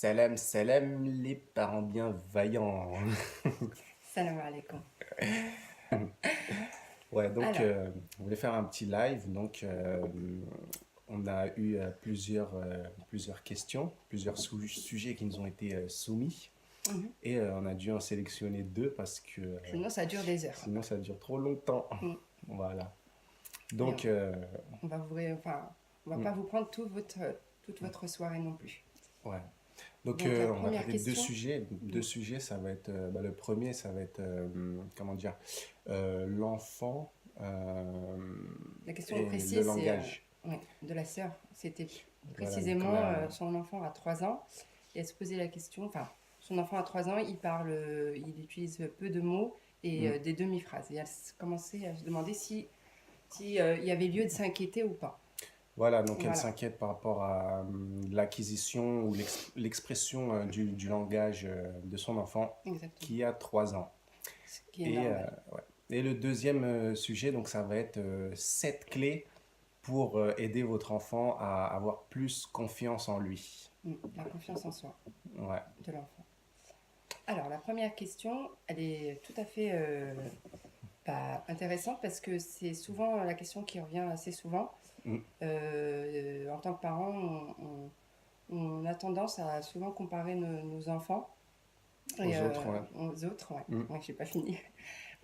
Salam, salam, les parents bienveillants. Salam alaikum. Ouais, donc Alors, on voulait faire un petit live. Donc, on a eu plusieurs questions, plusieurs sujets qui nous ont été soumis. mhm, Et on a dû en sélectionner deux parce que sinon ça dure des heures. sinon ça dure trop longtemps. Mm. Voilà. Et Donc, on va enfin, on va mm, pas vous prendre toute votre soirée non plus. ouais. Donc, Donc la on va première traiter de deux question, sujets. Deux mm, sujets, ça va être, le premier, ça va être, comment dire, l'enfant la question et le précise, c'est langage. ouais, de la sœur. C'était Voilà, donc précisément son enfant a 3 ans. Et elle se posait la question, enfin, son enfant a 3 ans, il parle, il utilise peu de mots et mm, des demi-phrases. Et elle commençait à se demander si il y avait lieu de s'inquiéter ou pas. voilà, donc elle Voilà, s'inquiète par rapport à l'acquisition ou l'expression du langage de son enfant exactement. qui a 3 ans. Ce qui est Et, normal. ouais. Et le deuxième sujet, donc ça va être 7 clés pour aider votre enfant à avoir plus confiance en lui. La confiance en soi Ouais. de l'enfant. Alors, la première question, elle est tout à fait intéressante parce que c'est souvent la question qui revient assez souvent. Mm. En tant que parent, on a tendance à souvent comparer nos enfants et, Aux autres, ouais. aux autres. Ouais, Mm. ouais, j'ai pas fini.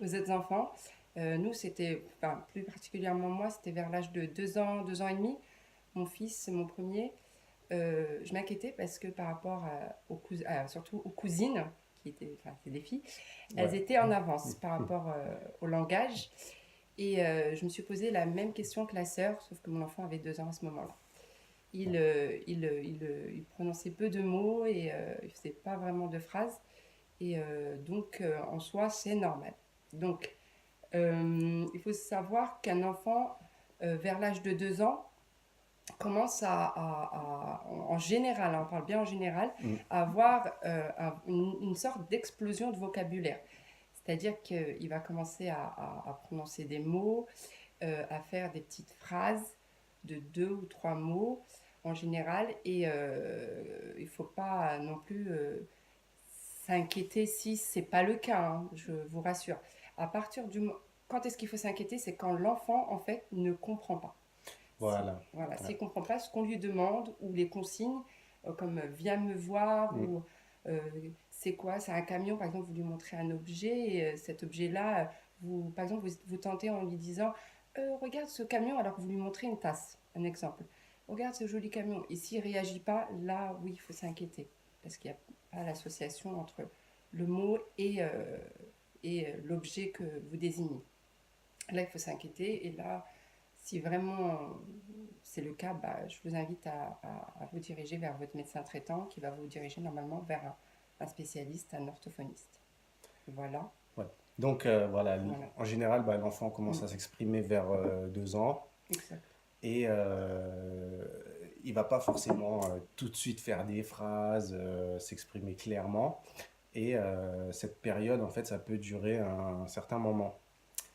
Aux autres enfants. Nous, c'était, enfin, plus particulièrement moi, c'était vers l'âge de 2 ans et demi. Mon fils, mon premier, je m'inquiétais parce que par rapport surtout aux cousines, qui étaient, enfin, c'est des filles, elles Ouais. étaient en avance par rapport au langage. Et je me suis posé la même question que la sœur, sauf que mon enfant avait 2 ans à ce moment-là. Il prononçait peu de mots et il faisait pas vraiment de phrases. Et donc, en soi, c'est normal. Donc, il faut savoir qu'un enfant, vers l'âge de 2 ans, commence en général, hein, on parle bien en général, Mm. à avoir une sorte d'explosion de vocabulaire. C'est-à-dire qu'il va commencer à prononcer des mots, à faire des petites phrases de 2 ou 3 mots en général. Et il ne faut pas non plus s'inquiéter si ce n'est pas le cas, hein, je vous rassure. À partir du Quand est-ce qu'il faut s'inquiéter? C'est quand l'enfant, en fait, ne comprend pas. Voilà. Voilà, s'il Ouais. ne comprend pas ce qu'on lui demande ou les consignes, comme viens me voir Mm. ou euh, c'est quoi, c'est un camion, par exemple, vous lui montrez un objet et cet objet-là, par exemple, vous tentez en lui disant regarde ce camion alors que vous lui montrez une tasse, un exemple. Regarde ce joli camion. Et s'il ne réagit pas, là, oui, il faut s'inquiéter parce qu'il n'y a pas l'association entre le mot et l'objet que vous désignez. Là, il faut s'inquiéter et là, si vraiment c'est le cas, je vous invite à vous diriger vers votre médecin traitant qui va vous diriger normalement vers un spécialiste, un orthophoniste. Voilà, Ouais. Donc, voilà, voilà. en général, l'enfant commence Mm, à s'exprimer vers 2 ans. exact. Et il va pas forcément tout de suite faire des phrases, s'exprimer clairement. Et cette période, en fait, ça peut durer un certain moment.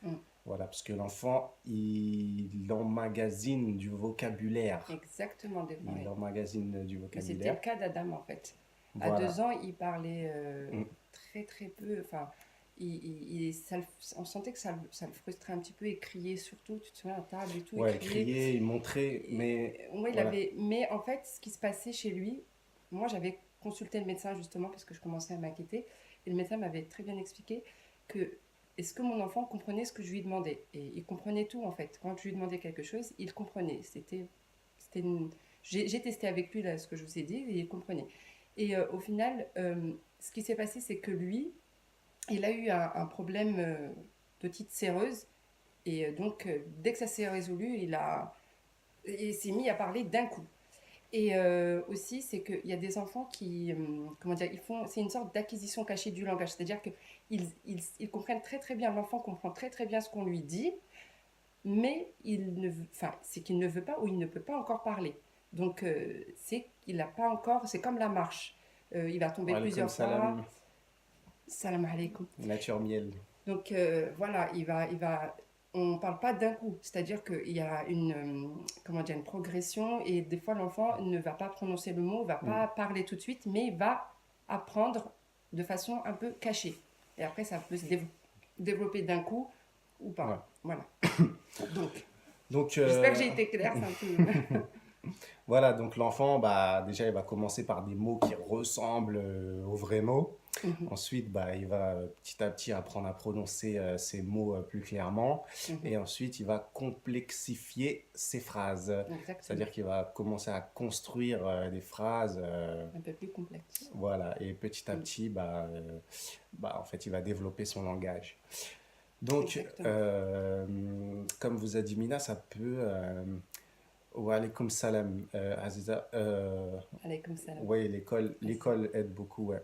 Mm, Voilà, parce que l'enfant, il emmagasine du vocabulaire. exactement, Il ouais. emmagasine du Mais c'était le vocabulaire. cas d'Adam en fait. À Voilà. 2 ans, il parlait Mm. très très peu. Enfin, on sentait que ça le frustrait un petit peu. Il criait surtout, tu te souviens, à table et tout, il Ouais, criait. crier, il montrait, mais Ouais, voilà. mais en fait, ce qui se passait chez lui, moi j'avais consulté le médecin justement parce que je commençais à m'inquiéter. Et le médecin m'avait très bien expliqué que est-ce que mon enfant comprenait ce que je lui demandais. Et il comprenait tout en fait. Quand je lui demandais quelque chose, il comprenait. C'était j'ai testé avec lui là, ce que je vous ai dit et il comprenait. Et au final, ce qui s'est passé, c'est que lui, il a eu un problème petite séreuse. Et donc, dès que ça s'est résolu, il s'est mis à parler d'un coup. Et aussi, c'est qu'il y a des enfants qui, comment dire, c'est une sorte d'acquisition cachée du langage. C'est-à-dire qu'ils comprennent très très bien, l'enfant comprend très très bien ce qu'on lui dit, mais c'est qu'il ne veut pas ou il ne peut pas encore parler. Donc, c'est qu'il n'a pas encore, c'est comme la marche. Il va tomber Alaykoum plusieurs fois. salam, Salam alaikum. nature miel. Donc, voilà, on ne parle pas d'un coup. C'est-à-dire qu'il y a comment dire, une progression et des fois l'enfant ne va pas prononcer le mot, ne va Mm. pas parler tout de suite, mais il va apprendre de façon un peu cachée. Et après, ça peut se développer d'un coup ou Ouais. pas. Voilà. Donc, Donc, j'espère que j'ai été claire. C'est un peu... voilà, donc l'enfant, bah, déjà, il va commencer par des mots qui ressemblent aux vrais mots. Mhm, Ensuite, bah, il va petit à petit apprendre à prononcer ces mots plus clairement. mhm. Et ensuite, il va complexifier ses phrases. Exactement. C'est-à-dire qu'il va commencer à construire des phrases. Un peu plus complexe. Voilà, et petit à Mm, petit, en fait, il va développer son langage. Donc, exactement. comme vous a dit Mina, ça peut... wa alaykoum salam, Aziza. Allez, comme ça. Ouais, l'école, Vas-y. l'école aide beaucoup, ouais.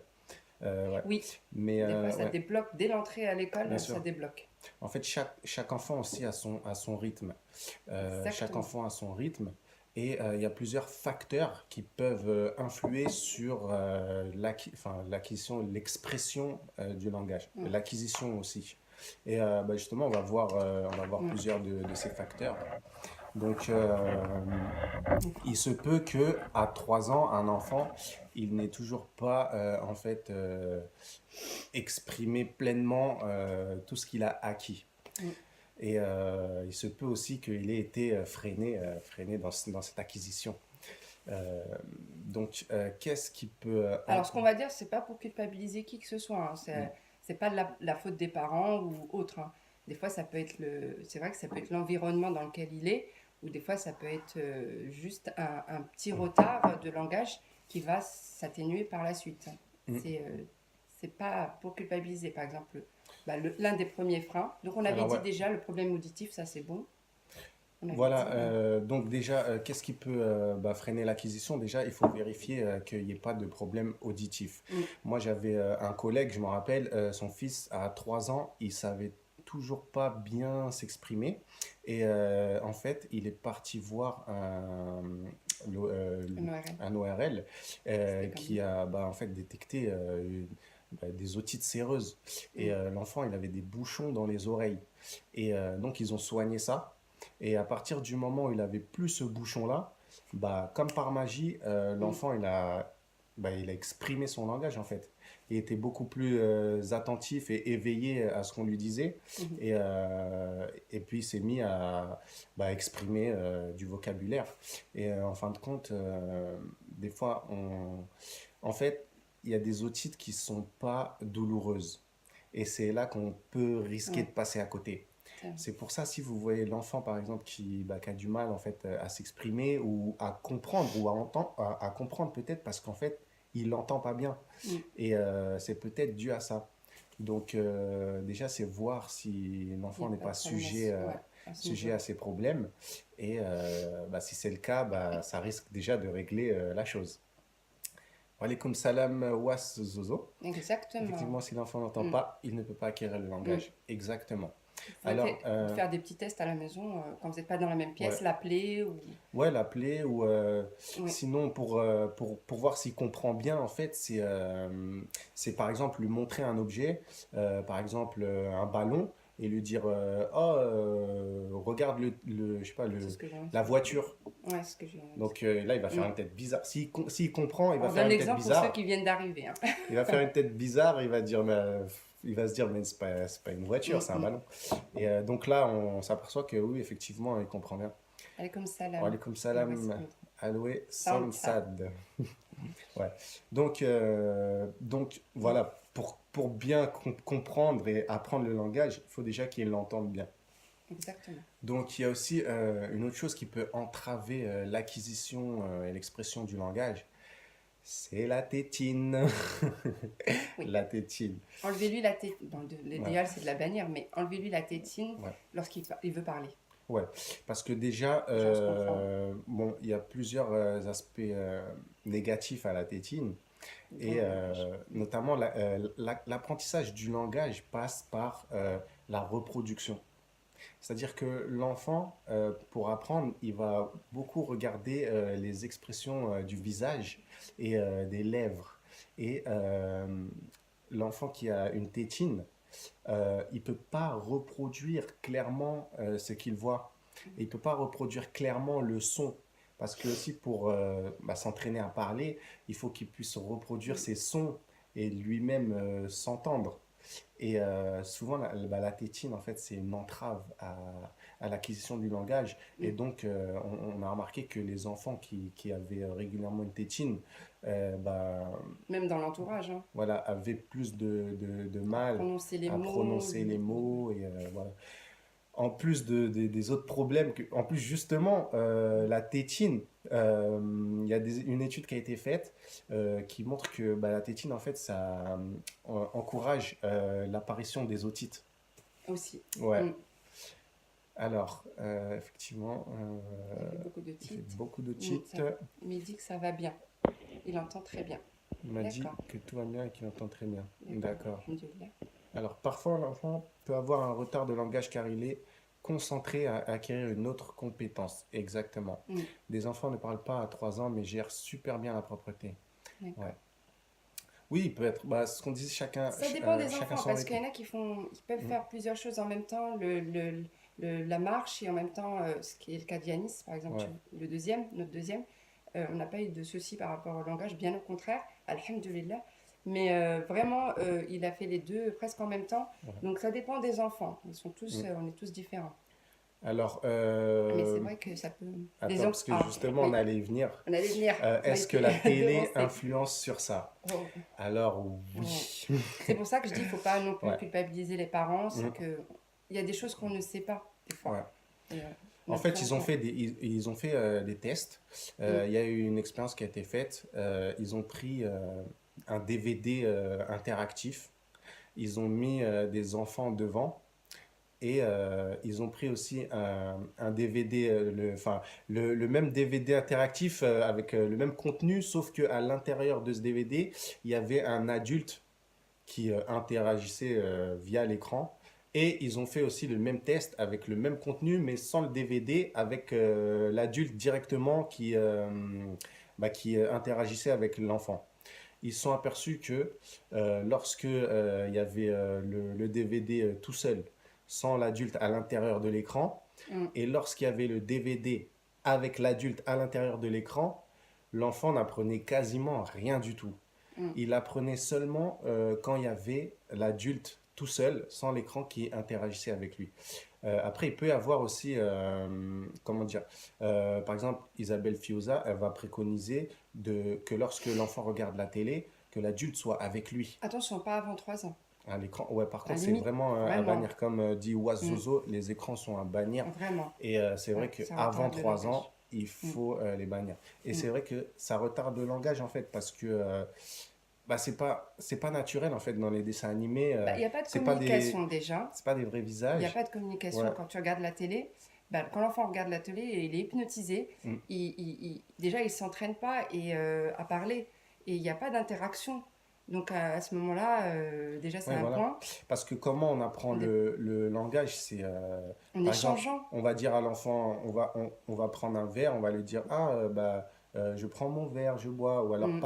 Ouais. Oui, Mais, des fois, ça ouais, débloque. Dès l'entrée à bien l'école, ça sûr. débloque. En fait, chaque enfant aussi a son rythme. Chaque Exactement. enfant a son rythme. Et il y a plusieurs facteurs qui peuvent influer sur l'acquisition, l'expression du langage, Mm, l'acquisition aussi. Et justement, on va voir mm, plusieurs de ces facteurs. Donc, mm. il se peut que à 3 ans, un enfant, il n'ait toujours pas exprimé pleinement tout ce qu'il a acquis. Mm. Et il se peut aussi qu'il ait été freiné dans cette acquisition. Euh, Qu'est-ce qui peut... Alors, ce qu'on va dire, c'est pas pour culpabiliser qui que ce soit, hein. C'est pas la faute des parents ou autre, hein. Des fois, ça peut être c'est vrai que ça peut être l'environnement dans lequel il est, ou des fois, ça peut être juste un petit retard de langage qui va s'atténuer par la suite. Mm. C'est pas pour culpabiliser. Par exemple, bah, l'un des premiers freins. Donc, on avait Alors dit ouais, déjà le problème auditif, ça c'est bon. On avait voilà. dit. Donc déjà, qu'est-ce qui peut freiner l'acquisition? Déjà, il faut vérifier qu'il n'y ait pas de problème auditif. Mm, Moi, j'avais un collègue, je me rappelle, son fils à 3 ans, il savait toujours pas bien s'exprimer. Et en fait, il est parti voir l'O- euh, un ORL. un ORL C'était qui comme. a en fait détecté des otites séreuses. Et Mm, l'enfant, il avait des bouchons dans les oreilles. Et donc, ils ont soigné ça. Et à partir du moment où il avait plus ce bouchon-là, comme par magie, mm, l'enfant, il a exprimé son langage, en fait. Il était beaucoup plus attentif et éveillé à ce qu'on lui disait. mhm. Et puis, il s'est mis à exprimer du vocabulaire. Et en fin de compte, des fois, en fait, il y a des otites qui sont pas douloureuses. Et c'est là qu'on peut risquer de Ouais, passer à côté. c'est vrai. C'est pour ça, si vous voyez l'enfant, par exemple, qui a du mal en fait, à s'exprimer ou à comprendre, ou à comprendre peut-être parce qu'en fait, il n'entend pas bien. Mm, Et c'est peut-être dû à ça. Donc, déjà, c'est voir si il n'y l'enfant a n'est pas de pas problème ouais, à ce sujet niveau-là. à ces problèmes. Et si c'est le cas, ça risque déjà de régler la chose. Wa alaykoum salam was zozo. Exactement. Effectivement, si l'enfant n'entend Mm, pas, il ne peut pas acquérir le mm. langage. Exactement. Vous pouvez Alors, faire des petits tests à la maison quand vous n'êtes pas dans la même pièce, ouais, l'appeler ou. ouais, l'appeler ou Oui, sinon pour voir s'il comprend bien, en fait, c'est par exemple lui montrer un objet, par exemple un ballon, et lui dire oh, regarde je sais pas, c'est ce que j'ai la envie. voiture. Ouais, c'est ce que j'ai envie. Donc là, il va faire Mm. une tête bizarre. S'il comprend, il va On faire donne une tête l'exemple pour ceux bizarre. qui viennent d'arriver, hein. Il va faire une tête bizarre, il va se dire, mais c'est pas une voiture, Mm, c'est un mm. ballon. Et donc là, on s'aperçoit que oui, effectivement, il comprend bien. Allez, comme Wa salam. alaykoum Et voici salam, l'autre. alloué, Sound sad. sad. Ouais. Donc voilà, pour bien comprendre et apprendre le langage, il faut déjà qu'il l'entende bien. Exactement. Donc il y a aussi une autre chose qui peut entraver l'acquisition et l'expression du langage, c'est la tétine. Oui. La tétine. Enlevez-lui la tétine. Bon, Ouais, l'idéal, c'est de la bannir, mais enlevez-lui la tétine ouais. lorsqu'il il veut parler. Ouais, parce que déjà, J'ose comprendre. bon, il y a plusieurs aspects négatifs à la tétine, Bon et langage. notamment l'apprentissage du langage passe par la reproduction. C'est-à-dire que l'enfant, pour apprendre, il va beaucoup regarder les expressions du visage et des lèvres. Et l'enfant qui a une tétine, il peut pas reproduire clairement ce qu'il voit. Et il peut pas reproduire clairement le son. Parce que aussi pour s'entraîner à parler, il faut qu'il puisse reproduire ses sons et lui-même s'entendre. Et souvent, la tétine, en fait, c'est une entrave à l'acquisition du langage. Et Mm. donc, on a remarqué que les enfants qui avaient régulièrement une tétine, bah, Même dans l'entourage, hein, voilà, avaient plus de à mal prononcer les à mots, prononcer les mots. Et voilà. En plus des autres problèmes, en plus justement, la tétine, il y a une étude qui a été faite qui montre que bah, la tétine, en fait, ça encourage l'apparition des otites. aussi. Ouais. Mm. Alors, effectivement, Il fait beaucoup de il fait titres. beaucoup Mm, d'otites. mais il dit que ça va bien. Il entend très bien. Il m'a dit D'accord. que tout va bien et qu'il entend très bien. D'accord. D'accord. Alhamdoulilah. Alors, parfois, l'enfant peut avoir un retard de langage car il est concentré à acquérir une autre compétence. Exactement. Mm. Des enfants ne parlent pas à 3 ans, mais gèrent super bien la propreté. D'accord. Ouais. Oui, il peut être. Bah, ce qu'on disait, Ça dépend des chacun enfants son parce qu'il rythme. y en a qui peuvent Mm. faire plusieurs choses en même temps, la marche et en même temps, ce qui est le cas d'Yanis, par exemple, Ouais. notre deuxième, on n'a pas eu de soucis par rapport au langage, bien au contraire, alhamdoulilah. Mais vraiment, il a fait les deux presque en même temps. Ouais. Donc ça dépend des enfants. Mm. On est tous différents. Alors, Mais c'est vrai que ça peut. attends, parce que Ah, justement, on oui, allait y venir. on allait venir. On a Est-ce que été la télé devancé. influence sur ça? Oh, Alors, oh. oui. C'est pour ça que je dis qu'il ne faut pas non plus Ouais. culpabiliser les parents. C'est Mm. que il y a des choses qu'on ne sait pas, des fois. Ouais. Et, En notre fait, enfant. ils ont fait des tests. Mm. Il y a eu une expérience qui a été faite. Ils ont pris un DVD interactif. Ils ont mis des enfants devant. Et ils ont pris aussi un DVD, le même DVD interactif avec le même contenu, sauf qu'à l'intérieur de ce DVD, il y avait un adulte qui interagissaient via l'écran. Et ils ont fait aussi le même test avec le même contenu, mais sans le DVD, avec l'adulte directement qui interagissait avec l'enfant. Ils se sont aperçus que lorsque il y avait le DVD tout seul, sans l'adulte à l'intérieur de l'écran, Mm. et lorsqu'il y avait le DVD avec l'adulte à l'intérieur de l'écran, l'enfant n'apprenait quasiment rien du tout. Mm. Il apprenait seulement quand il y avait l'adulte tout seul, sans l'écran qui interagissait avec lui. Après, il peut y avoir aussi, comment dire, par exemple, Isabelle Fioza, elle va préconiser que lorsque l'enfant regarde la télé, que l'adulte soit avec lui Attention, pas avant 3 ans. à l'écran. Ouais, par À contre, c'est limite, vraiment à vraiment. bannir. Comme dit Mm. Oizozo, les écrans sont à bannir. Vraiment. Et c'est vrai Ça qu'avant retarde le 3 ans, langage. il Mm. faut les bannir. Et Mm. c'est vrai que ça retarde le langage, en fait, parce que bah, c'est pas naturel en fait dans les dessins animés. Bah, il n'y a pas de C'est pas communication déjà. c'est pas des vrais Il n'y a visages. pas de communication Ouais. quand tu regardes la télé. Bah, quand l'enfant regarde la télé, il est hypnotisé. Mm. Déjà, il ne s'entraîne pas à parler. Et il n'y a pas d'interaction. Donc à ce moment-là, déjà, c'est Ouais, un voilà. point. Parce que comment on apprend On est le langage, c'est en par exemple, échangeant. on va dire à l'enfant, on va prendre un verre, on va lui dire, ah, je prends mon verre, je bois, ou alors Mm.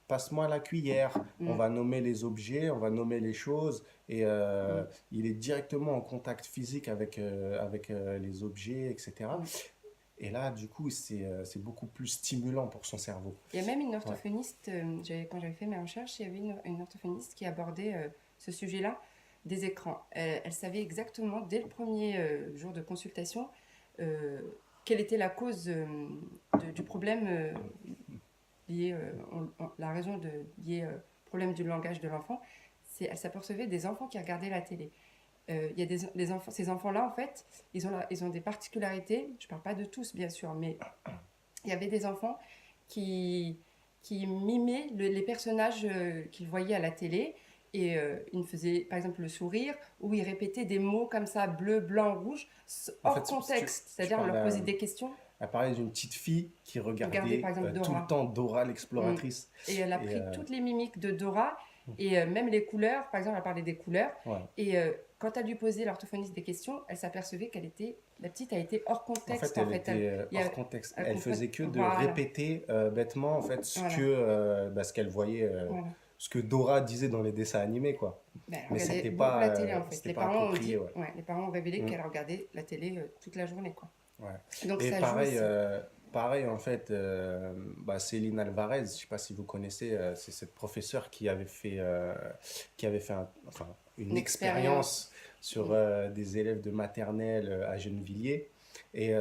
passe-moi la cuillère. On Mm. va nommer les objets, on va nommer les choses, et Mm. il est directement en contact physique avec les objets, etc. Mm. Et là, du coup, c'est beaucoup plus stimulant pour son cerveau. Il y a même une Ouais. orthophoniste, quand j'avais fait mes recherches, il y avait une orthophoniste qui abordait ce sujet-là des écrans. Elle savait exactement, dès le premier jour de consultation, euh, quelle était la cause du problème lié, la raison liée au problème du langage de l'enfant. Elle s'apercevait des enfants qui regardaient la télé. Il y a des enfants, ces enfants-là, en fait, ils ont des particularités. Je ne parle pas de tous, bien sûr, mais il y avait des enfants qui, qui mimaient les personnages qu'ils voyaient à la télé. Et ils me faisaient, par exemple, le sourire, ou ils répétaient des mots comme ça, bleu, blanc, rouge, En hors fait, contexte. tu C'est-à-dire, on parles leur posait des questions. à parler d'une petite fille qui Regardez, par regardait exemple, tout le Dora. temps Dora Mm. l'exploratrice. Et elle a Et pris toutes les mimiques de Dora, mm, et même les couleurs. Par exemple, elle parlait des couleurs. ouais. Et quand elle lui posait l'orthophoniste des questions, elle s'apercevait la petite a été hors En fait, contexte. En elle fait, était il y a, hors contexte. elle Elle comprend- faisait que de voilà, répéter bêtement en fait voilà, ce qu'elle voyait voilà. ce que Dora disait dans les dessins animés, quoi. Ben, elle Mais regardait beaucoup la télé en fait. c'était pas approprié, ouais. Les parents ont révélé Mm, qu'elle regardait la télé toute la journée, quoi. ouais. Donc Et ça joue aussi. pareil en fait, bah, Céline Alvarez, je sais pas si vous connaissez, c'est cette professeure qui avait fait enfin, Une une expérience. expérience sur Mm. des élèves de maternelle à Gennevilliers. Et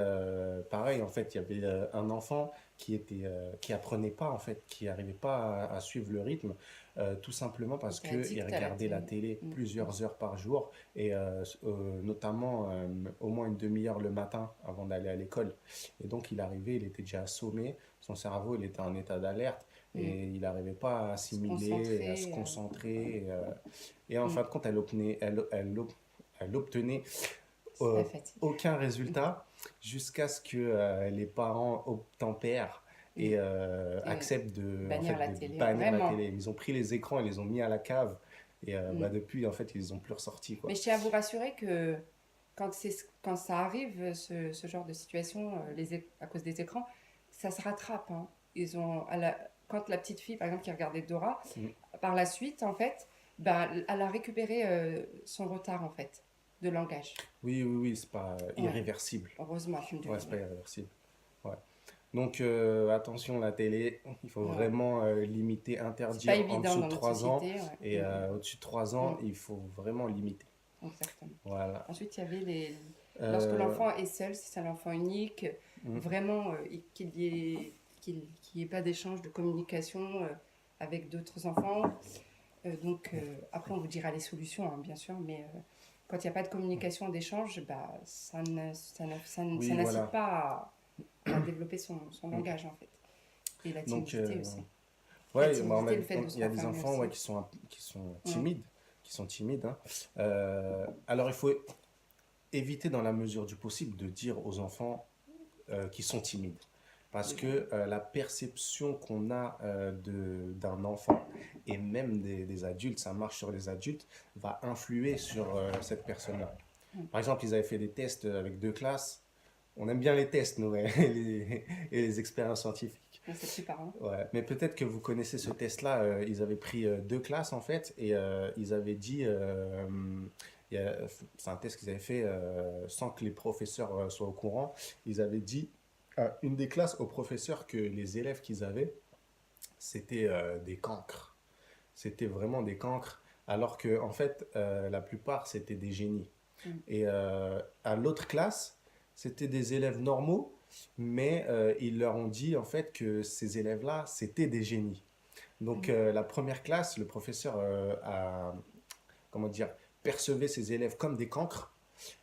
pareil, en fait, il y avait un enfant qui apprenait pas, en fait, qui n'arrivait pas à suivre le rythme, tout simplement Il parce était qu'il addict à la regardait la télé. télé Mm. plusieurs heures par jour, et notamment au moins une demi-heure le matin avant d'aller à l'école. Et donc, il arrivait, il était déjà assommé, son cerveau, il était en état d'alerte, Mm. et il n'arrivait pas à Se assimiler, et à se concentrer. concentrer. Et en fin Mm. de compte, elle obtenait C'est la fatigue. aucun Mm. résultat jusqu'à ce que les parents obtempèrent Mm. et Et acceptent en bannir fait, la de télé, bannir la vraiment. télé. Ils ont pris les écrans et les ont mis à la cave. Et bah, Mm. depuis, en fait, ils les ont plus ressortis, Mais quoi. je tiens à vous rassurer que quand ça arrive, ce genre de situation, à cause des écrans, ça se rattrape, hein. Quand la petite fille, par exemple, qui regardait Dora, Mm. par la suite, en fait, ben, elle a récupéré son retard, en fait, de langage. Oui, oui, oui, c'est pas Ouais, irréversible. heureusement, Ouais, c'est pas alhamdoulilah. irréversible. Ouais. Donc, attention, la télé, il faut Ouais. vraiment limiter, C'est pas interdire en évident dessous de dans notre 3 ans. société, ouais. Et au-dessus de 3 ans, Mm. il faut vraiment limiter. Exactement. Voilà. Ensuite, il y avait lorsque Euh, l'enfant est seul, si c'est un enfant unique, mm, vraiment qu'il y ait pas d'échange de communication avec d'autres enfants. Après, on vous dira les solutions, hein, bien sûr, mais quand il n'y a pas de communication, d'échange, bah, ça oui, n'incite voilà. pas à développer son Mm. langage, en fait. Et la Donc, timidité aussi. La ouais, bah, timidité, le fait de il se y a des renfermer enfants, aussi. ouais, Mm. qui sont timides, hein. Alors, il faut éviter dans la mesure du possible de dire aux enfants qui sont timides. Parce Oui, que la perception qu'on a d'un enfant, et même des adultes, ça marche sur les adultes, va influer sur cette personne-là. mm. Par exemple, ils avaient fait des tests avec 2 classes. On aime bien les tests, nous, et et les expériences scientifiques. Mais c'est plus parlant. Ouais, mais peut-être que vous connaissez ce test-là. Ils avaient pris 2 classes en fait et ils avaient dit, c'est un test qu'ils avaient fait sans que les professeurs soient au courant. Ils avaient dit à une des classes aux professeurs que les élèves qu'ils avaient, c'était des cancres. C'était vraiment des cancres, alors que en fait, la plupart c'était des génies. Mm. Et à l'autre classe, c'était des élèves normaux, mais ils leur ont dit en fait que ces élèves-là, c'était des génies. Donc Mm. la première classe, le professeur comment dire, percevait ses élèves comme des cancres,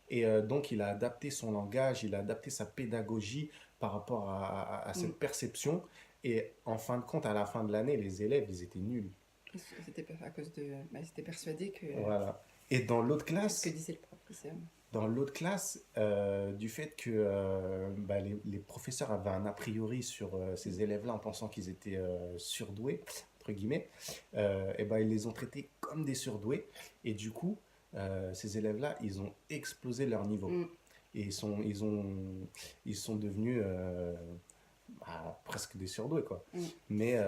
et donc il a adapté son langage, il a adapté sa pédagogie par rapport à Mm. cette perception. Et en fin de compte, à la fin de l'année, les élèves, ils étaient nuls. C'était à cause de. Bah, ils étaient persuadés que. Voilà. Et C'est ce que classe, disait le professeur. dans l'autre classe, du fait que bah, les professeurs avaient un a priori sur ces élèves-là en pensant qu'ils étaient surdoués, entre guillemets, et ben, ils les ont traités comme des surdoués. Et du coup, ces élèves-là, ils ont explosé leur niveau. Mm. Et ils sont devenus bah, presque des surdoués, quoi. Mm. Mais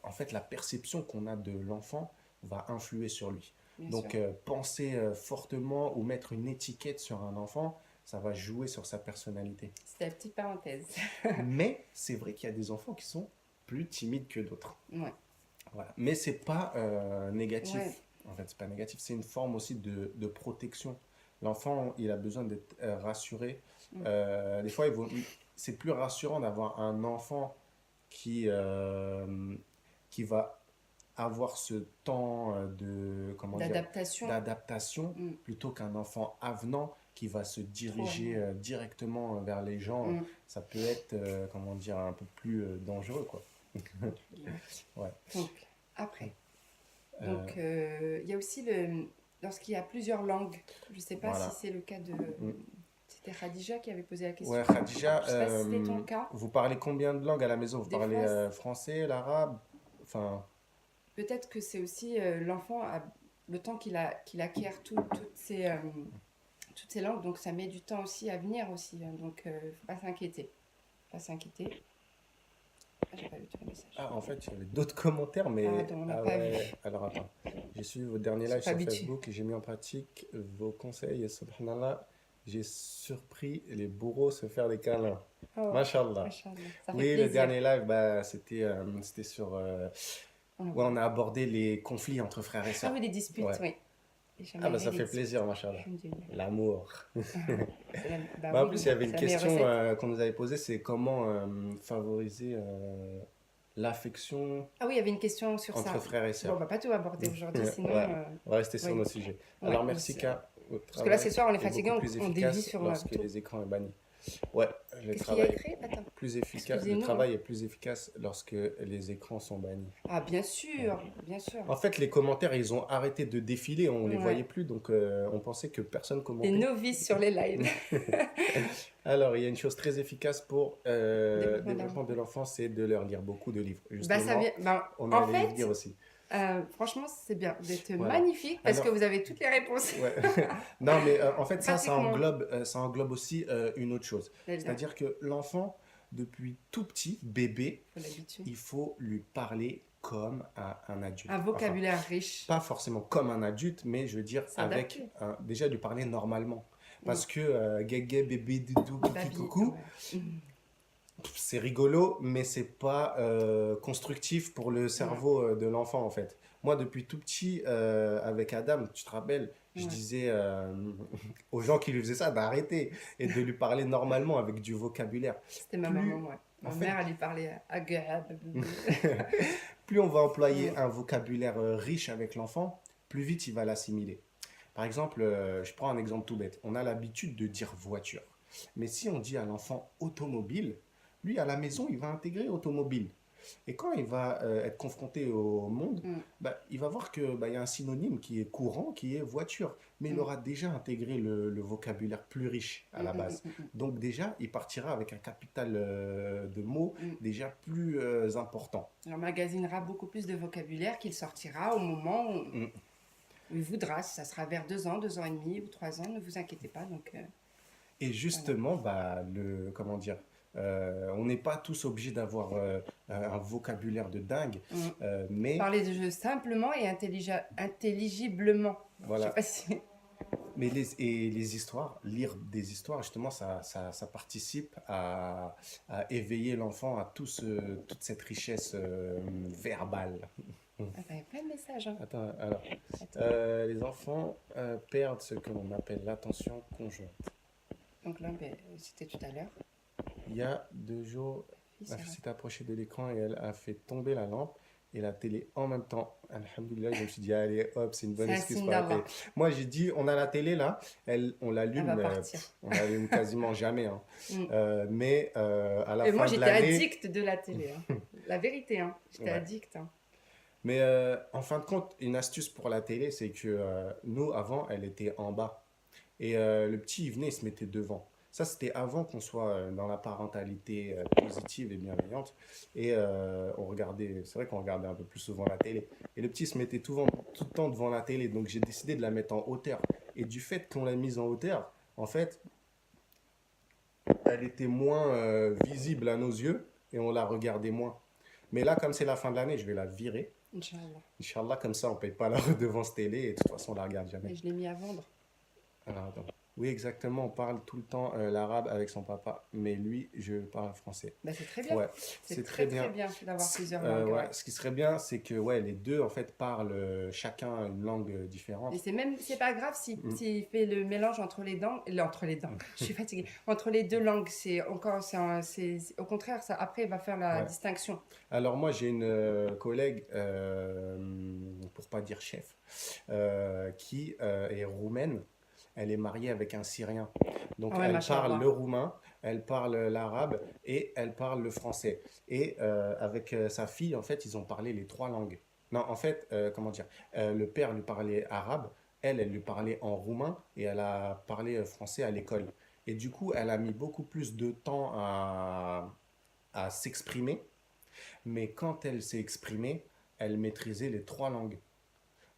en fait, la perception qu'on a de l'enfant va influer sur lui. Bien sûr. Donc, penser fortement ou mettre une étiquette sur un enfant, ça va jouer sur sa personnalité. C'était la petite parenthèse. Mais c'est vrai qu'il y a des enfants qui sont plus timides que d'autres. Ouais. Voilà. Mais c'est pas négatif. Ouais. En fait, c'est pas négatif. C'est une forme aussi de protection. L'enfant, il a besoin d'être rassuré. Mm. Des fois, c'est plus rassurant d'avoir un enfant qui va avoir ce temps comment dire, D'adaptation. d'adaptation Mm. plutôt qu'un enfant avenant qui va se Trop. diriger directement vers les gens. Mm. Ça peut être, comment dire, un peu plus dangereux, quoi. Ouais. Donc, après. Euh, Donc, il y a aussi lorsqu'il y a plusieurs langues. Je ne sais pas voilà. si c'est le cas de. Mm. C'était Khadija qui avait posé la question. Ouais, Khadija, Je sais pas si c'était ton cas. vous parlez combien de langues à la maison? Vous Des parlez fois, français, l'arabe? Enfin, peut-être que c'est aussi l'enfant, le temps qu'il acquiert toutes ces langues, donc ça met du temps aussi à venir aussi, hein. Donc faut pas s'inquiéter. Pas s'inquiéter. Ah, j'ai pas vu tous les messages. Ah, en fait, il y avait d'autres commentaires, Ah, mais... donc on n'a Ah pas vu. ouais, alors attends. J'ai suivi vos derniers Je suis lives pas sur habituée. Facebook et j'ai mis en pratique vos conseils et subhanallah, j'ai surpris les bourreaux se faire des câlins. Oh, Mashallah. machallah. Ça fait Oui, le plaisir. dernier live, bah, c'était sur... On Ouais, voit. on a abordé les conflits entre frères et Ah oui, sœurs. les disputes, Ouais. oui. J'ai Ah jamais bah aimé ça les fait disputes. plaisir, machallah. Alhamdulillah. L'amour. Bah Bah, en oui, plus, il y avait une c'est la meilleure question recette. qu'on nous avait posée, c'est comment favoriser l'affection Ah oui, il y avait une question sur entre ça. frères et Bon, on sœurs. va pas tout aborder aujourd'hui, sinon... Ouais, on va rester sur oui, nos sujets. ouais, Alors merci K, votre parce que là, travail ce soir, on est est fatigué, beaucoup plus on dévie efficace sur lorsque tout. les écrans est banni. Ouais, le Qu'est-ce qu'il y a travail écrit? Attends, plus efficace, le excusez-nous, hein. travail est plus efficace lorsque les écrans sont bannis. Ah, bien Ouais. sûr, bien sûr. En fait, les commentaires, ils ont arrêté de défiler, on les Ouais. voyait plus, donc on pensait que personne Des commentait. novices sur les lives. Alors, il y a une chose très efficace pour Développement de développement de l'enfant. l'enfant, c'est de leur lire beaucoup de livres. Bah, ça vient... Justement, bah, on en allait y venir fait, aussi. franchement, c'est bien. Vous êtes Voilà. magnifique parce que Alors, vous avez toutes les réponses. ouais. Non, mais en fait, Pratiquement. ça englobe aussi une autre chose. Là, C'est-à-dire que l'enfant, depuis tout petit, bébé, faut l'habitude. il faut lui parler comme à un adulte. Un Enfin, vocabulaire riche. pas forcément comme un adulte, mais je veux dire avec S'adapter. déjà lui parler normalement. Mm. Parce que guégué, bébé, doudou, kiki, Babi, coucou, ouais. c'est rigolo, mais c'est pas constructif pour le cerveau de l'enfant en fait. Moi, depuis tout petit, avec Adam, tu te rappelles, je Ouais. disais aux gens qui lui faisaient ça d'arrêter et de lui parler normalement avec du vocabulaire. C'était ma Plus, maman, ouais. en Ma fait, mère, elle lui parlait agréable. plus on va employer un vocabulaire riche avec l'enfant, plus vite il va l'assimiler. Par exemple, je prends un exemple tout bête. On a l'habitude de dire voiture. Mais si on dit à l'enfant automobile, lui à la maison, il va intégrer automobile. Et quand il va être confronté au monde, Mm, bah, il va voir que bah, il y a un synonyme qui est courant, qui est voiture. Mais il mm, aura déjà intégré le vocabulaire plus riche à mm, la mm, base. mm, mm, Donc déjà, il partira avec un capital de mots mm. déjà plus important. Il emmagasinera beaucoup plus de vocabulaire qu'il sortira au moment où Mm. il voudra. Ça sera vers 2 ans, 2 ans et demi ou 3 ans, ne vous inquiétez pas. Donc, Et voilà. justement, bah, comment dire, on n'est pas tous obligés d'avoir un vocabulaire de dingue, Mm. mais Parler de jeu simplement et intelligiblement. Je sais voilà. pas si... Et les histoires, lire des histoires, justement, ça participe à éveiller l'enfant à toute cette richesse verbale. Ah, t'avais plein de messages, hein. Attends, alors, Attends. les enfants perdent ce que l'on appelle l'attention conjointe. Donc là, ben, c'était tout à l'heure. Il y a 2 jours, Fils, ma fille s'est approchée de l'écran et elle a fait tomber la lampe et la télé en même temps. Alhamdoulilah, je me suis dit, allez, hop, c'est une bonne c'est un excuse signe pour la télé. d'Allah. Moi, j'ai dit, on a la télé là, on Elle va l'allume, partir. on l'allume quasiment jamais, hein. Mm. Mais à la Et moi, fin de j'étais l'année, addict de la télé, hein. La vérité, hein. J'étais ouais. addict, hein. Mais en fin de compte, une astuce pour la télé, c'est que nous, avant, elle était en bas. Et le petit, il venait, il se mettait devant. Ça, c'était avant qu'on soit dans la parentalité positive et bienveillante. Et on regardait, c'est vrai qu'on regardait un peu plus souvent la télé. Et le petit se mettait tout le temps devant la télé. Donc j'ai décidé de la mettre en hauteur. Et du fait qu'on l'a mise en hauteur, en fait, elle était moins visible à nos yeux et on la regardait moins. Mais là, comme c'est la fin de l'année, je vais la virer. Inch'Allah. Inch'Allah, comme ça, on ne paye pas la redevance télé et de toute façon, on la regarde jamais. Et je l'ai mis à vendre. Alors, attends. Oui, exactement, on parle tout le temps l'arabe avec son papa, mais lui, je parle français. Bah, c'est très bien. Ouais, C'est c'est très, très bien. très bien d'avoir plusieurs langues. Ouais, Ouais. ce qui serait bien, c'est que ouais, les deux, en fait, parlent chacun une langue Et différente. c'est pas grave s'il Mm. fait le mélange entre les dents, entre les dents, je suis fatiguée, entre les deux langues, au contraire, ça, après, il va faire la Ouais. distinction. Alors moi, j'ai une collègue, pour pas dire chef, qui est roumaine. Elle est mariée avec un Syrien. Donc Ah ouais, elle machallah. parle le roumain, elle parle l'arabe et elle parle le français. Et avec sa fille, en fait, ils ont parlé les 3 langues. Non, en fait, comment dire, le père lui parlait arabe, elle lui parlait en roumain et elle a parlé français à l'école. Et du coup, elle a mis beaucoup plus de temps à s'exprimer, mais quand elle s'est exprimée, elle maîtrisait les 3 langues.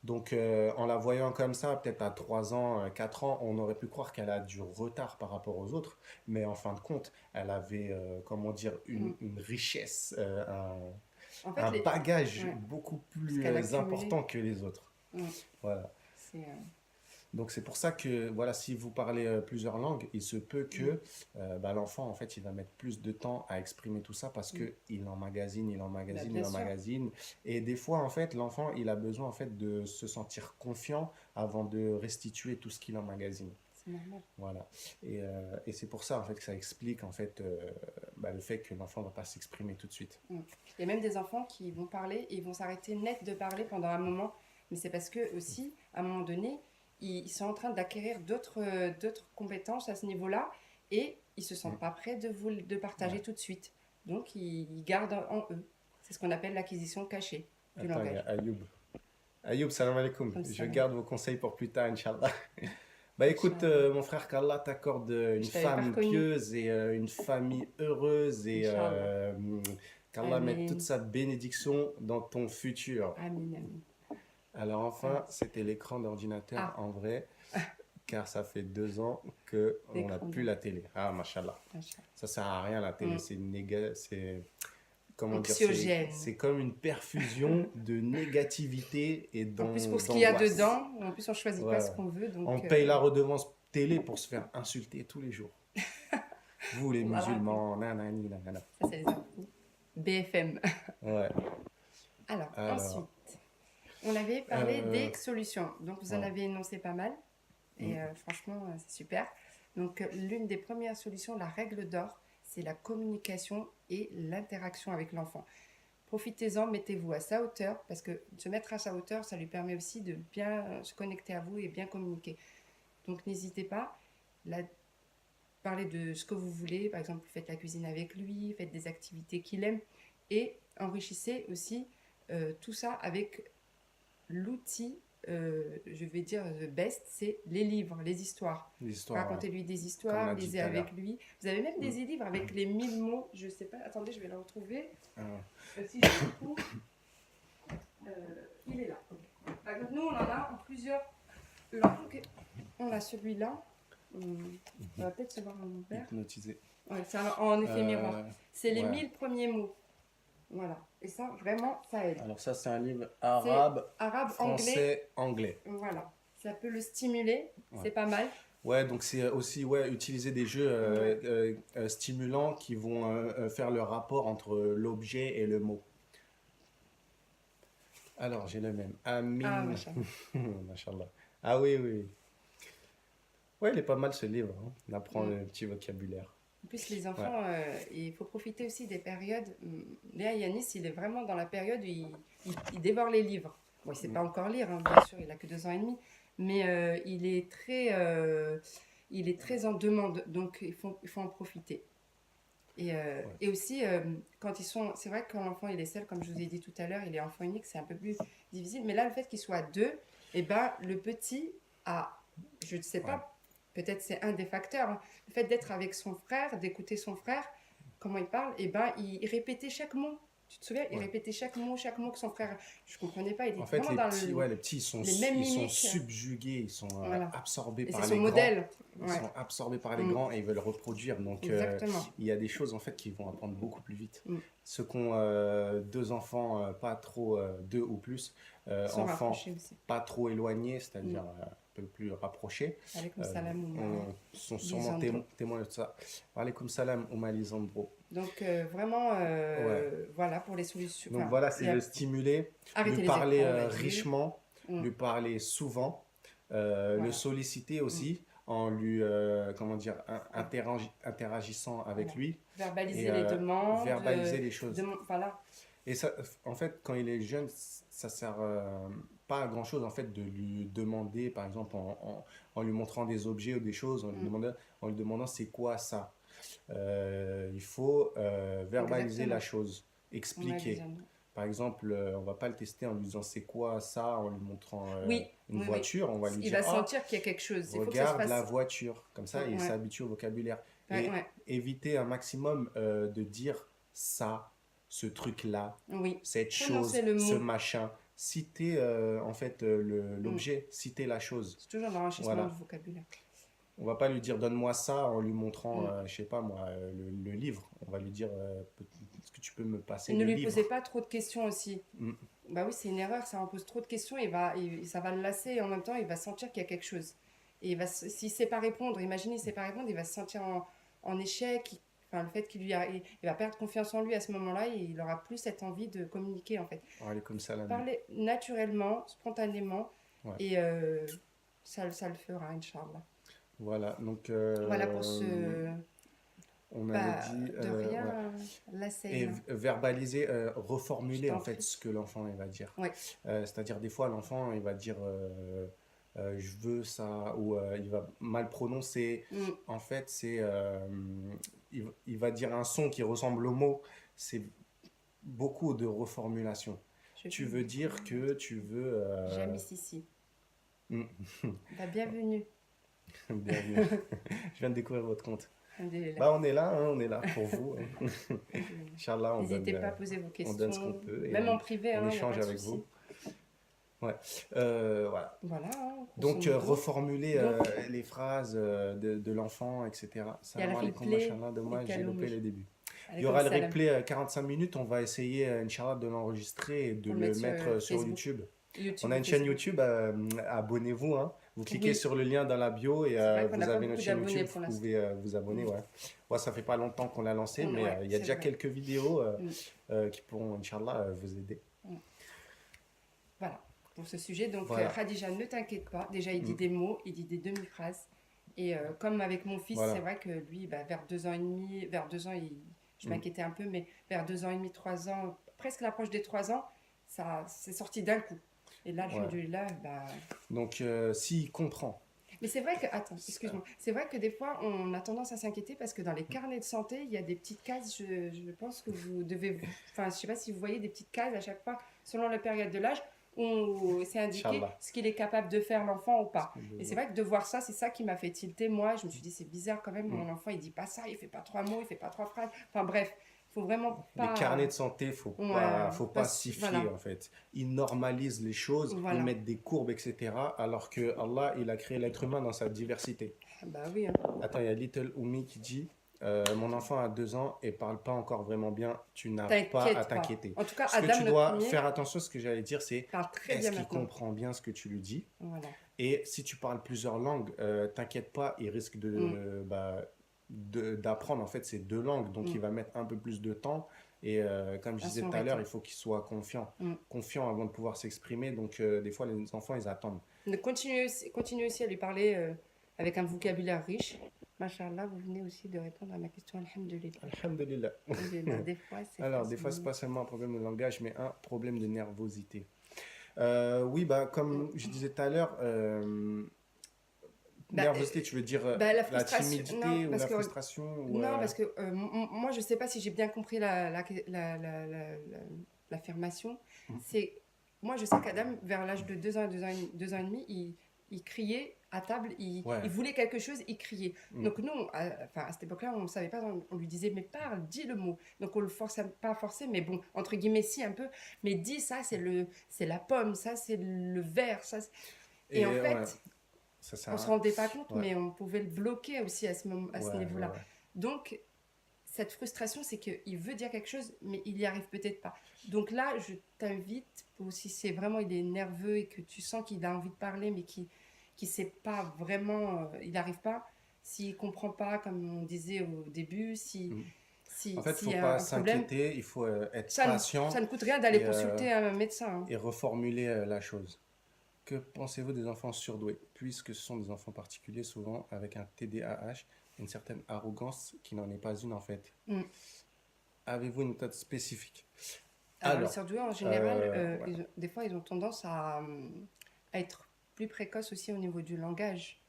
Donc, en la voyant comme ça, peut-être à 3 ans, 4 ans, on aurait pu croire qu'elle a du retard par rapport aux autres, mais en fin de compte, elle avait, comment dire, Mm. une richesse, En fait, un bagage ouais, beaucoup ce plus qu'elle a cumulé, important que les autres. mm, Voilà. c'est... Donc c'est pour ça que voilà, si vous parlez plusieurs langues, il se peut mm, que bah, l'enfant en fait il va mettre plus de temps à exprimer tout ça parce mm. que il emmagasine, il Bah, emmagasine, bien il sûr, emmagasine. Et des fois en fait l'enfant il a besoin en fait de se sentir confiant avant de restituer tout ce qu'il emmagasine. c'est normal. Voilà. Et c'est pour ça en fait que ça explique en fait bah, le fait que l'enfant ne va pas s'exprimer tout de suite. Mm. Il y a même des enfants qui vont parler et ils vont s'arrêter net de parler pendant un moment, mais c'est parce que aussi, à un moment donné, ils sont en train d'acquérir d'autres compétences à ce niveau-là et ils se sentent Mm. pas prêts de partager Ouais. tout de suite. Donc ils gardent en eux. C'est ce qu'on appelle l'acquisition cachée du Attends, il y a langage. Ayoub. Ayoub, salam alaikum. Comme Je ça, garde vos conseils pour plus tard, Inch'Allah. Bah écoute, Inch'Allah. mon frère, qu'Allah t'accorde une Je t'avais pas femme reconnu. pieuse et une famille heureuse et Inch'Allah. qu'Allah mette toute Amen. sa bénédiction dans ton futur. Amen, amen. Alors Ah, enfin, c'était l'écran d'ordinateur ah, en vrai, car ça fait 2 ans que on n'a l'écran plus blanc. la télé. Ah, mashallah. Inch'Allah. Ça sert à rien la télé, Mm. c'est c'est comment dire, Anxiogène. c'est comme une perfusion de négativité et En plus, pour ce qu'il y a d'angoisse. dedans, en plus, on choisit pas ce Ouais. qu'on veut, On donc paye la redevance télé pour se faire insulter tous les jours. Vous, les voilà. musulmans, nanani, nanana. Ça, c'est les infos. BFM. Ouais. Alors, Alors, ensuite, on avait parlé euh, des solutions. Donc, vous en ouais. avez énoncé pas mal. Mm. Et franchement, c'est super. Donc, l'une des premières solutions, la règle d'or, c'est la communication et l'interaction avec l'enfant. Profitez-en, mettez-vous à sa hauteur, parce que se mettre à sa hauteur, ça lui permet aussi de bien se connecter à vous et bien communiquer. Donc, n'hésitez pas. La parlez de ce que vous voulez, par exemple, faites la cuisine avec lui, faites des activités qu'il aime et enrichissez aussi tout ça avec l'outil, je vais dire the best, c'est les livres, les histoires. L'histoire, ouais. Racontez-lui des Comme on histoires, a dit lisez tout à l'heure. avec lui. Vous avez même des Mm. livres avec les 1000 mots, je sais pas, attendez, je vais le retrouver. Ah, Si je le trouve, euh, il est là. Par exemple, nous, on en a en plusieurs langues. On a celui-là. On va peut-être se voir en vert. hypnotisé. Ouais, c'est en effet miroir. C'est les Ouais. 1000 premiers mots. Voilà. Et ça, vraiment, ça aide. Alors ça, c'est un livre C'est arabe, arabe, anglais. français, anglais. Voilà. Ça peut le stimuler. Ouais. C'est pas mal. Ouais, donc c'est aussi ouais, utiliser des jeux Ouais. stimulants qui vont faire le rapport entre l'objet et le mot. Alors, j'ai le même. Ah, Amin. machin. Mashallah. Ah oui, oui. Ouais, il est pas mal ce livre. Hein. On apprend Mm. le petit vocabulaire. En plus, les Ouais. enfants, il faut profiter aussi des périodes. Léa Yanis, il est vraiment dans la période où il dévore les livres. Bon, il ne sait pas encore lire, hein, bien sûr, il a que 2 ans et demi. Mais il est très en demande. Donc, il faut en profiter. Ouais. Et aussi, quand ils sont. C'est vrai que quand l'enfant il est seul, comme je vous ai dit tout à l'heure, il est enfant unique, c'est un peu plus difficile. Mais là, le fait qu'il soit à deux, et ben, le petit a. Je ne sais Ouais. pas, peut-être c'est un des facteurs. Hein, le fait d'être avec son frère, d'écouter son frère, comment il parle, et ben, il répétait chaque mot. Tu te souviens, il Ouais. répétait chaque mot que son frère. Je ne comprenais pas, il était En fait, vraiment les dans petits, ouais, les petits, les mêmes ils sont mimiques. subjugués, ils sont Voilà. absorbés Et par c'est son les grands. modèle. Ils Ouais, sont absorbés par les Mm. grands et ils veulent reproduire. Donc, exactement. il y a des choses en fait qui vont apprendre beaucoup plus vite. Mm. Ceux qui ont 2 enfants, pas trop, 2 ou plus, Sont enfants rapprochés aussi. pas trop éloignés, c'est-à-dire Mm. un peu plus rapprochés, Alaykoum euh, salam Ouma. sont sûrement Lisandro. témoins de ça. Wa alaykoum salam, Ouma Lisandro. Donc vraiment, Ouais. voilà pour les solutions. Donc Enfin, voilà, c'est il y a- le stimuler, arrêter lui les parler écrans, on l'a dit. richement, Mm. lui parler souvent, le Voilà. solliciter aussi en lui, comment dire, interagissant avec Voilà. lui Verbaliser et les demandes. verbaliser les choses. Voilà. Et ça, en fait, quand il est jeune, ça sert pas à grand-chose en fait de lui demander, par exemple, en lui montrant des objets ou des choses, Mm. en lui demandant c'est quoi ça. Il faut verbaliser Exactement. la chose, On a expliquer. Lisandro. Par exemple, on va pas le tester en lui disant c'est quoi ça, en lui montrant Oui, une oui. voiture, on va lui Il dire va ah, sentir qu'il y a quelque chose. Il faut que ça se regarde la passe. voiture. Comme ça, il Ouais. s'habitue au vocabulaire. Ouais, Et ouais. éviter un maximum de dire ça, ce truc-là, Oui. cette chose, Prononcer le ce mot. machin. citer en fait Mm. l'objet, citer la chose. C'est toujours l'enrichissement du Voilà. vocabulaire. On va pas lui dire donne-moi ça en lui montrant, Mm. je sais pas moi, le livre. On va lui dire est-ce que tu peux me passer Et ne le lui posez livre? pas trop de questions aussi. Mm. Bah oui, c'est une erreur, ça en pose trop de questions, ça va le lasser et en même temps, il va sentir qu'il y a quelque chose. Et s'il sait pas répondre, imaginez, il sait pas répondre, il va se sentir en échec. Enfin, le fait il va perdre confiance en lui à ce moment-là et il aura plus cette envie de communiquer en fait. Comme ça là. Parler naturellement, spontanément Ouais. et ça le fera, Inch'Allah. Voilà. Donc Voilà pour ce... on avait Bah, dit de ouais. rien, la Et scène. verbaliser, Je reformuler en t'en fait prie. ce que l'enfant il va dire. Ouais. C'est-à-dire des fois l'enfant il va dire je veux ça ou il va mal prononcer. Mm. En fait il va dire un son qui ressemble au mot. C'est beaucoup de reformulation. Je Tu vais veux dire que tu veux Jamie Sissi. hmm, Bah, bienvenue. bienvenue. Je viens de découvrir votre compte. Alhamdulillah. Bah on est là, hein, on est là pour vous. Alhamdulillah. Inch'Allah, N'hésitez pas à poser vos on donne ce qu'on questions, peut et même en privé, on il n'y a pas échange de avec souci. vous. Ouais. Voilà. Voilà, hein, Donc, grosso modo. reformuler Donc, les phrases de l'enfant, etc. il y a le Salam alaikum, replay machallah, de et moi, j'ai loupé Kaloumi. le début. Il y Alaykoum aura le salam. replay 45 minutes, on va essayer, Inch'Allah, de l'enregistrer et de Pour le le mettre sur mettre sur Facebook. YouTube. YouTube On a et une chaîne Facebook. YouTube, abonnez-vous, hein. Vous cliquez Oui, sur le lien dans la bio et c'est vrai qu'on vous n'a pas avez notre beaucoup chaîne d'abonnés YouTube, pour vous l'instant. pouvez vous abonner, ouais. Ouais, ça fait pas longtemps qu'on l'a lancé, mais Ouais, il y a c'est déjà vrai. quelques vidéos Mm. qui pourront, Inch'Allah, vous aider. Mm. Voilà, pour ce sujet. Donc, Voilà. Khadija, ne t'inquiète pas. Déjà, il dit Mm. des mots, il dit des demi-phrases. Et comme avec mon fils, c'est Voilà. vrai que lui, bah, vers 2 ans et demi, vers 2 ans, je Mm. m'inquiétais un peu, mais vers 2 ans et demi, 3 ans, presque l'approche des 3 ans, ça c'est sorti d'un coup. Et là, Ouais. alhamdoulilah, bah... Donc, s'il comprend, Mais c'est vrai que, attends, excuse-moi, c'est vrai que des fois, on a tendance à s'inquiéter parce que dans les carnets de santé, il y a des petites cases, je pense que vous devez, enfin, je sais pas si vous voyez des petites cases à chaque fois, selon la période de l'âge, où c'est indiqué Inch'Allah. ce qu'il est capable de faire l'enfant ou pas. Ce que Et je- c'est vrai que de voir ça, c'est ça qui m'a fait tilter. Moi, je me suis dit, c'est bizarre quand même, Mm. mon enfant, il dit pas ça, il fait pas 3 mots, il fait pas 3 phrases. Enfin bref, faut vraiment Les pas. carnets de santé, Ouais, faut pas s'y fier voilà, en fait. Ils normalisent les choses, ils voilà. mettent des courbes, etc. Alors que Allah, il a créé l'être humain dans sa diversité. Ah bah oui, hein. Attends, il y a Little Oumi qui dit mon enfant a 2 ans et parle pas encore vraiment bien, tu n'as pas à T'inquiète pas. t'inquiéter. En tout cas, Ce que Adam, tu le dois premier, faire attention, ce que j'allais dire, c'est parle très est-ce bien qu'il maintenant. comprend bien ce que tu lui dis? Voilà. Et si tu parles plusieurs langues, t'inquiète pas, il risque d'apprendre en fait ces 2 langues, donc Mm. il va mettre un peu plus de temps. Et comme je À disais son tout à l'heure, rythme. il faut qu'il soit confiant, Mm. confiant avant de pouvoir s'exprimer. Donc des fois, les enfants, ils attendent. Donc, continuez aussi à lui parler avec un vocabulaire riche. Machallah, vous venez aussi de répondre à ma question. Alhamdulillah. Alhamdulillah. Alhamdulillah. Des fois, c'est Alors, des fois, c'est pas seulement un problème de langage, mais un problème de nervosité. Oui, bah, comme je disais tout à l'heure, Bah, nervosité, tu veux dire bah, la la frustration. timidité Non, ou parce la que, frustration ou, non, parce que moi, je sais pas si j'ai bien compris l'affirmation. Mhm. C'est, moi, je sais qu'Adam, vers l'âge de 2 ans, 2 ans et demi, il criait à table, Ouais. il voulait quelque chose, il criait. Mm. Donc nous, à cette époque-là, on ne savait pas, on lui disait, mais parle, dis le mot. Donc on le forçait, pas forcer, mais bon, entre guillemets, si un peu. Mais dis ça, c'est la pomme, ça c'est le verre, ça. Et en fait, ouais, ça sert on à se rien. rendait pas compte, Ouais. mais on pouvait le bloquer aussi à ce Ouais, niveau-là. ouais. Donc cette frustration, c'est qu'il veut dire quelque chose, mais il y arrive peut-être pas. Donc là, je t'invite, ou si c'est vraiment il est nerveux et que tu sens qu'il a envie de parler, mais qui sait pas vraiment, il n'arrive pas, s'il comprend pas, comme on disait au début, Mm. s'il En fait, il y faut a pas un problème, s'inquiéter, il faut être ça patient ne coûte rien d'aller et, consulter un médecin. Hein. et reformuler la chose. Que pensez-vous des enfants surdoués? Puisque ce sont des enfants particuliers, souvent avec un TDAH, une certaine arrogance qui n'en est pas une en fait. Mm. Avez-vous une méthode spécifique? Alors, les Alors, surdoués, en général, ouais. des fois, ils ont tendance à être plus précoces aussi au niveau du langage.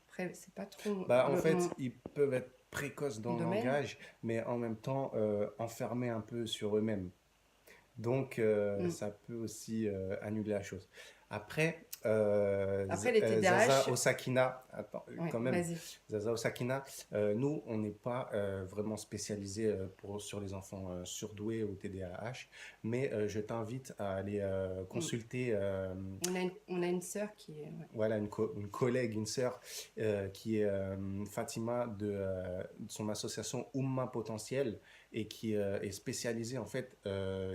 Après, c'est pas trop Bah, en fait, ils peuvent être précoces dans mon le domaine. langage, mais en même temps enfermés un peu sur eux-mêmes. Donc, Mm. ça peut aussi annuler la chose. Après, Après, les Zaza TDAH, Osakina, attends, ouais, quand même, vas-y. Zaza Osakina, nous, on n'est pas vraiment spécialisé sur les enfants surdoués au TDAH, mais je t'invite à aller Mm. consulter On a une sœur qui est. Ouais. voilà, une collègue, une sœur qui est Fatima de son association Oumma Potentiel et qui est spécialisée en fait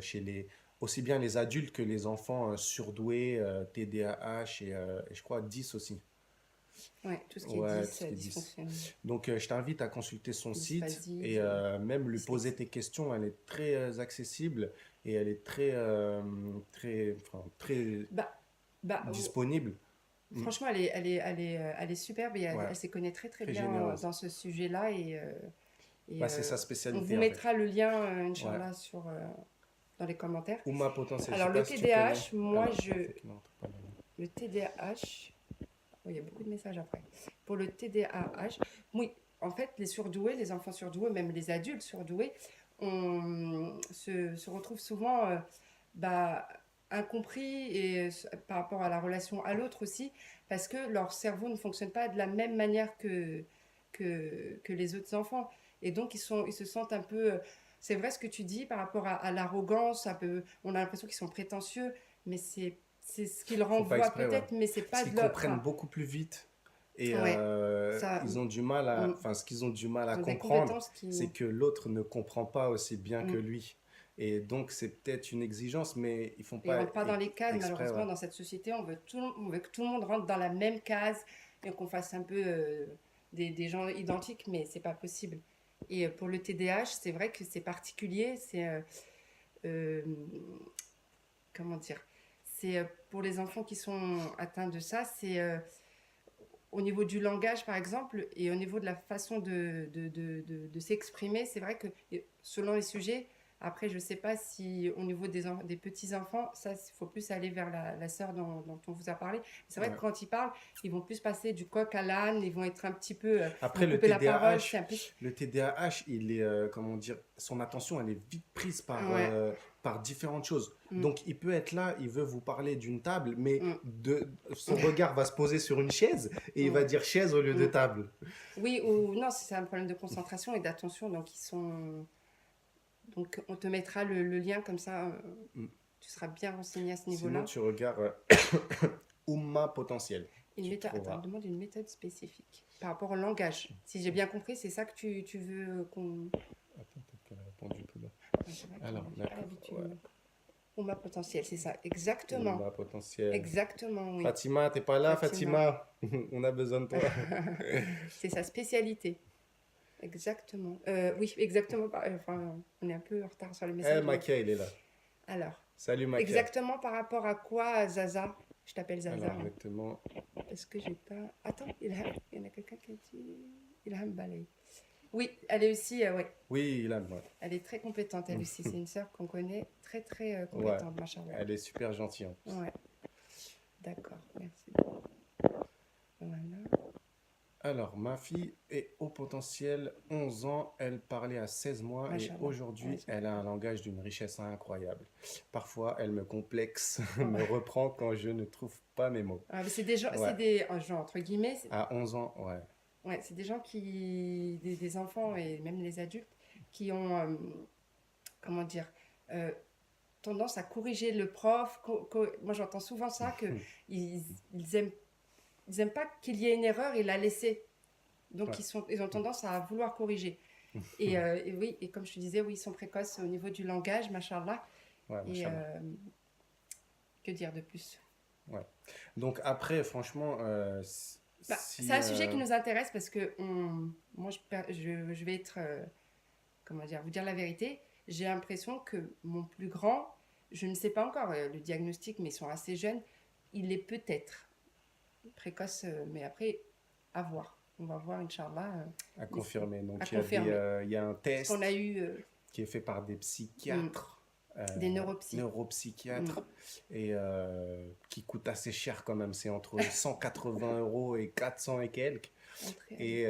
chez aussi bien les adultes que les enfants surdoués, TDAH et je crois 10 aussi. Ouais, tout ce qui est Ouais, tout ce qui est 10. dysfonctionnement, Donc je t'invite à consulter son site dysphasie, et même lui poser dyslexie. tes questions. Elle est très accessible et elle est enfin, très Bah, bah, disponible. Mm. franchement, elle est superbe et Ouais, elle s'y connaît très très très bien généreuse. dans ce sujet-là. Et Bah, c'est sa on vous spécialité en fait. mettra le lien, Ouais. Inch'Allah, dans les commentaires. Ou ma potentiel, je Alors, sais le pas si tu connais. TDAH, moi, Alors, faut qu'il n'entre pas là. Le TDAH, oh, il y a beaucoup de messages après. Pour le TDAH, oui, en fait, les surdoués, les enfants surdoués, même les adultes surdoués, se retrouvent souvent bah, incompris et par rapport à la relation à l'autre aussi, parce que leur cerveau ne fonctionne pas de la même manière que les autres enfants. Et donc, ils se sentent un peu... C'est vrai ce que tu dis par rapport à l'arrogance, un peu, on a l'impression qu'ils sont prétentieux, mais c'est ce qu'ils Faut pas renvoient exprès, ouais. peut-être, mais c'est Parce pas qu'ils de leur... comprennent Enfin, beaucoup plus vite. Et ouais, ça... ils ont du mal mm, enfin, ce qu'ils ont du mal à Ils ont des comprendre, compétences qui... c'est que l'autre ne comprend pas aussi bien que mm, lui. Et donc, c'est peut-être une exigence, mais ils font Ils pas rentrent pas dans les cases, exprès, ouais. malheureusement, dans cette société. On veut que tout le monde rentre dans la même case et qu'on fasse un peu des gens identiques, mais c'est pas possible. Et pour le TDAH, c'est vrai que c'est particulier. Euh, comment dire? C'est pour les enfants qui sont atteints de ça, c'est au niveau du langage, par exemple, et au niveau de la façon de s'exprimer, c'est vrai que selon les sujets, après, je ne sais pas si au niveau des petits-enfants, ça, il faut plus aller vers la sœur dont on vous a parlé. C'est vrai que Ouais. quand ils parlent, ils vont plus passer du coq à l'âne, ils vont être un petit peu, ils vont Après, couper la parole, c'est un peu... Le TDAH, il est, comment dire, son attention, elle est vite prise Ouais. par différentes choses. Mm, Donc, il peut être là, il veut vous parler d'une table, mais mm, son regard va se poser sur une chaise et il va ouais. dire chaise au lieu de Mm. table. Oui, ou non, c'est un problème de concentration et d'attention, donc ils sont... Donc on te mettra le lien comme ça, Mm. tu seras bien renseigné à ce Sinon, niveau-là. tu regardes Oumma potentiel. Tu Attends, elle trouveras. me demande une méthode spécifique par rapport au langage. Si j'ai bien compris, c'est ça que tu veux qu'on... Attends, peut-être qu'elle a répondu plus bas. Ouais, c'est vrai que Alors, j'ai pas d'accord. l'habitude. Ouais. Pour ma potentielle, c'est ça. Exactement. Oumma potentiel. Exactement, oui. Fatima, t'es pas là, Fatima. Fatima? On a besoin de toi. C'est sa spécialité. Exactement. Oui, exactement. Enfin, on est un peu en retard sur le Eh, message. Makia, il est là. Alors, Salut, Makia. exactement par rapport à quoi, Zaza? Je t'appelle Zaza, Alors, hein. exactement. Parce que j'ai pas... Attends, il y en a quelqu'un qui a dit... Ilham Balay. Oui, elle est aussi... ouais. Oui, il a, ouais. Elle est très compétente, elle aussi. C'est une sœur qu'on connaît, très très Ouais, compétente, machallah. elle est super gentille en plus. Ouais, d'accord, merci. Voilà. Alors, ma fille est au potentiel 11 ans, elle parlait à 16 mois et Machallah. Ouais, aujourd'hui, c'est elle a un langage d'une richesse incroyable. Parfois, elle me complexe, me reprend quand je ne trouve pas mes mots. mais c'est des gens, Ouais, gens, entre guillemets, à 11 ans, ouais. ouais, c'est des gens des enfants et même les adultes, qui ont, comment dire, euh, tendance à corriger le prof. Moi, j'entends souvent ça, que ils, ils aiment, ils aiment pas qu'il y ait une erreur et la laisser. Donc, Ouais, ils ont tendance à vouloir corriger. Et oui, et comme je te disais, oui, ils sont précoces au niveau du langage, machallah. ouais, Et machallah. que dire de plus? Ouais. Donc après, franchement, C'est si... un sujet qui nous intéresse parce que moi, je vais être, comment dire, vous dire la vérité. J'ai l'impression que mon plus grand, je ne sais pas encore le diagnostic, mais ils sont assez jeunes, il est peut-être précoce, mais après, à voir. On va voir, Inch'Allah, à confirmer. à Donc confirmer. il y a un Parce qu'on a test eu qui est fait par des mm, psychiatres, des neuropsies. Mm. neuropsychiatres, et qui coûte assez cher quand même. C'est entre 180 euros et 400 et quelques. Et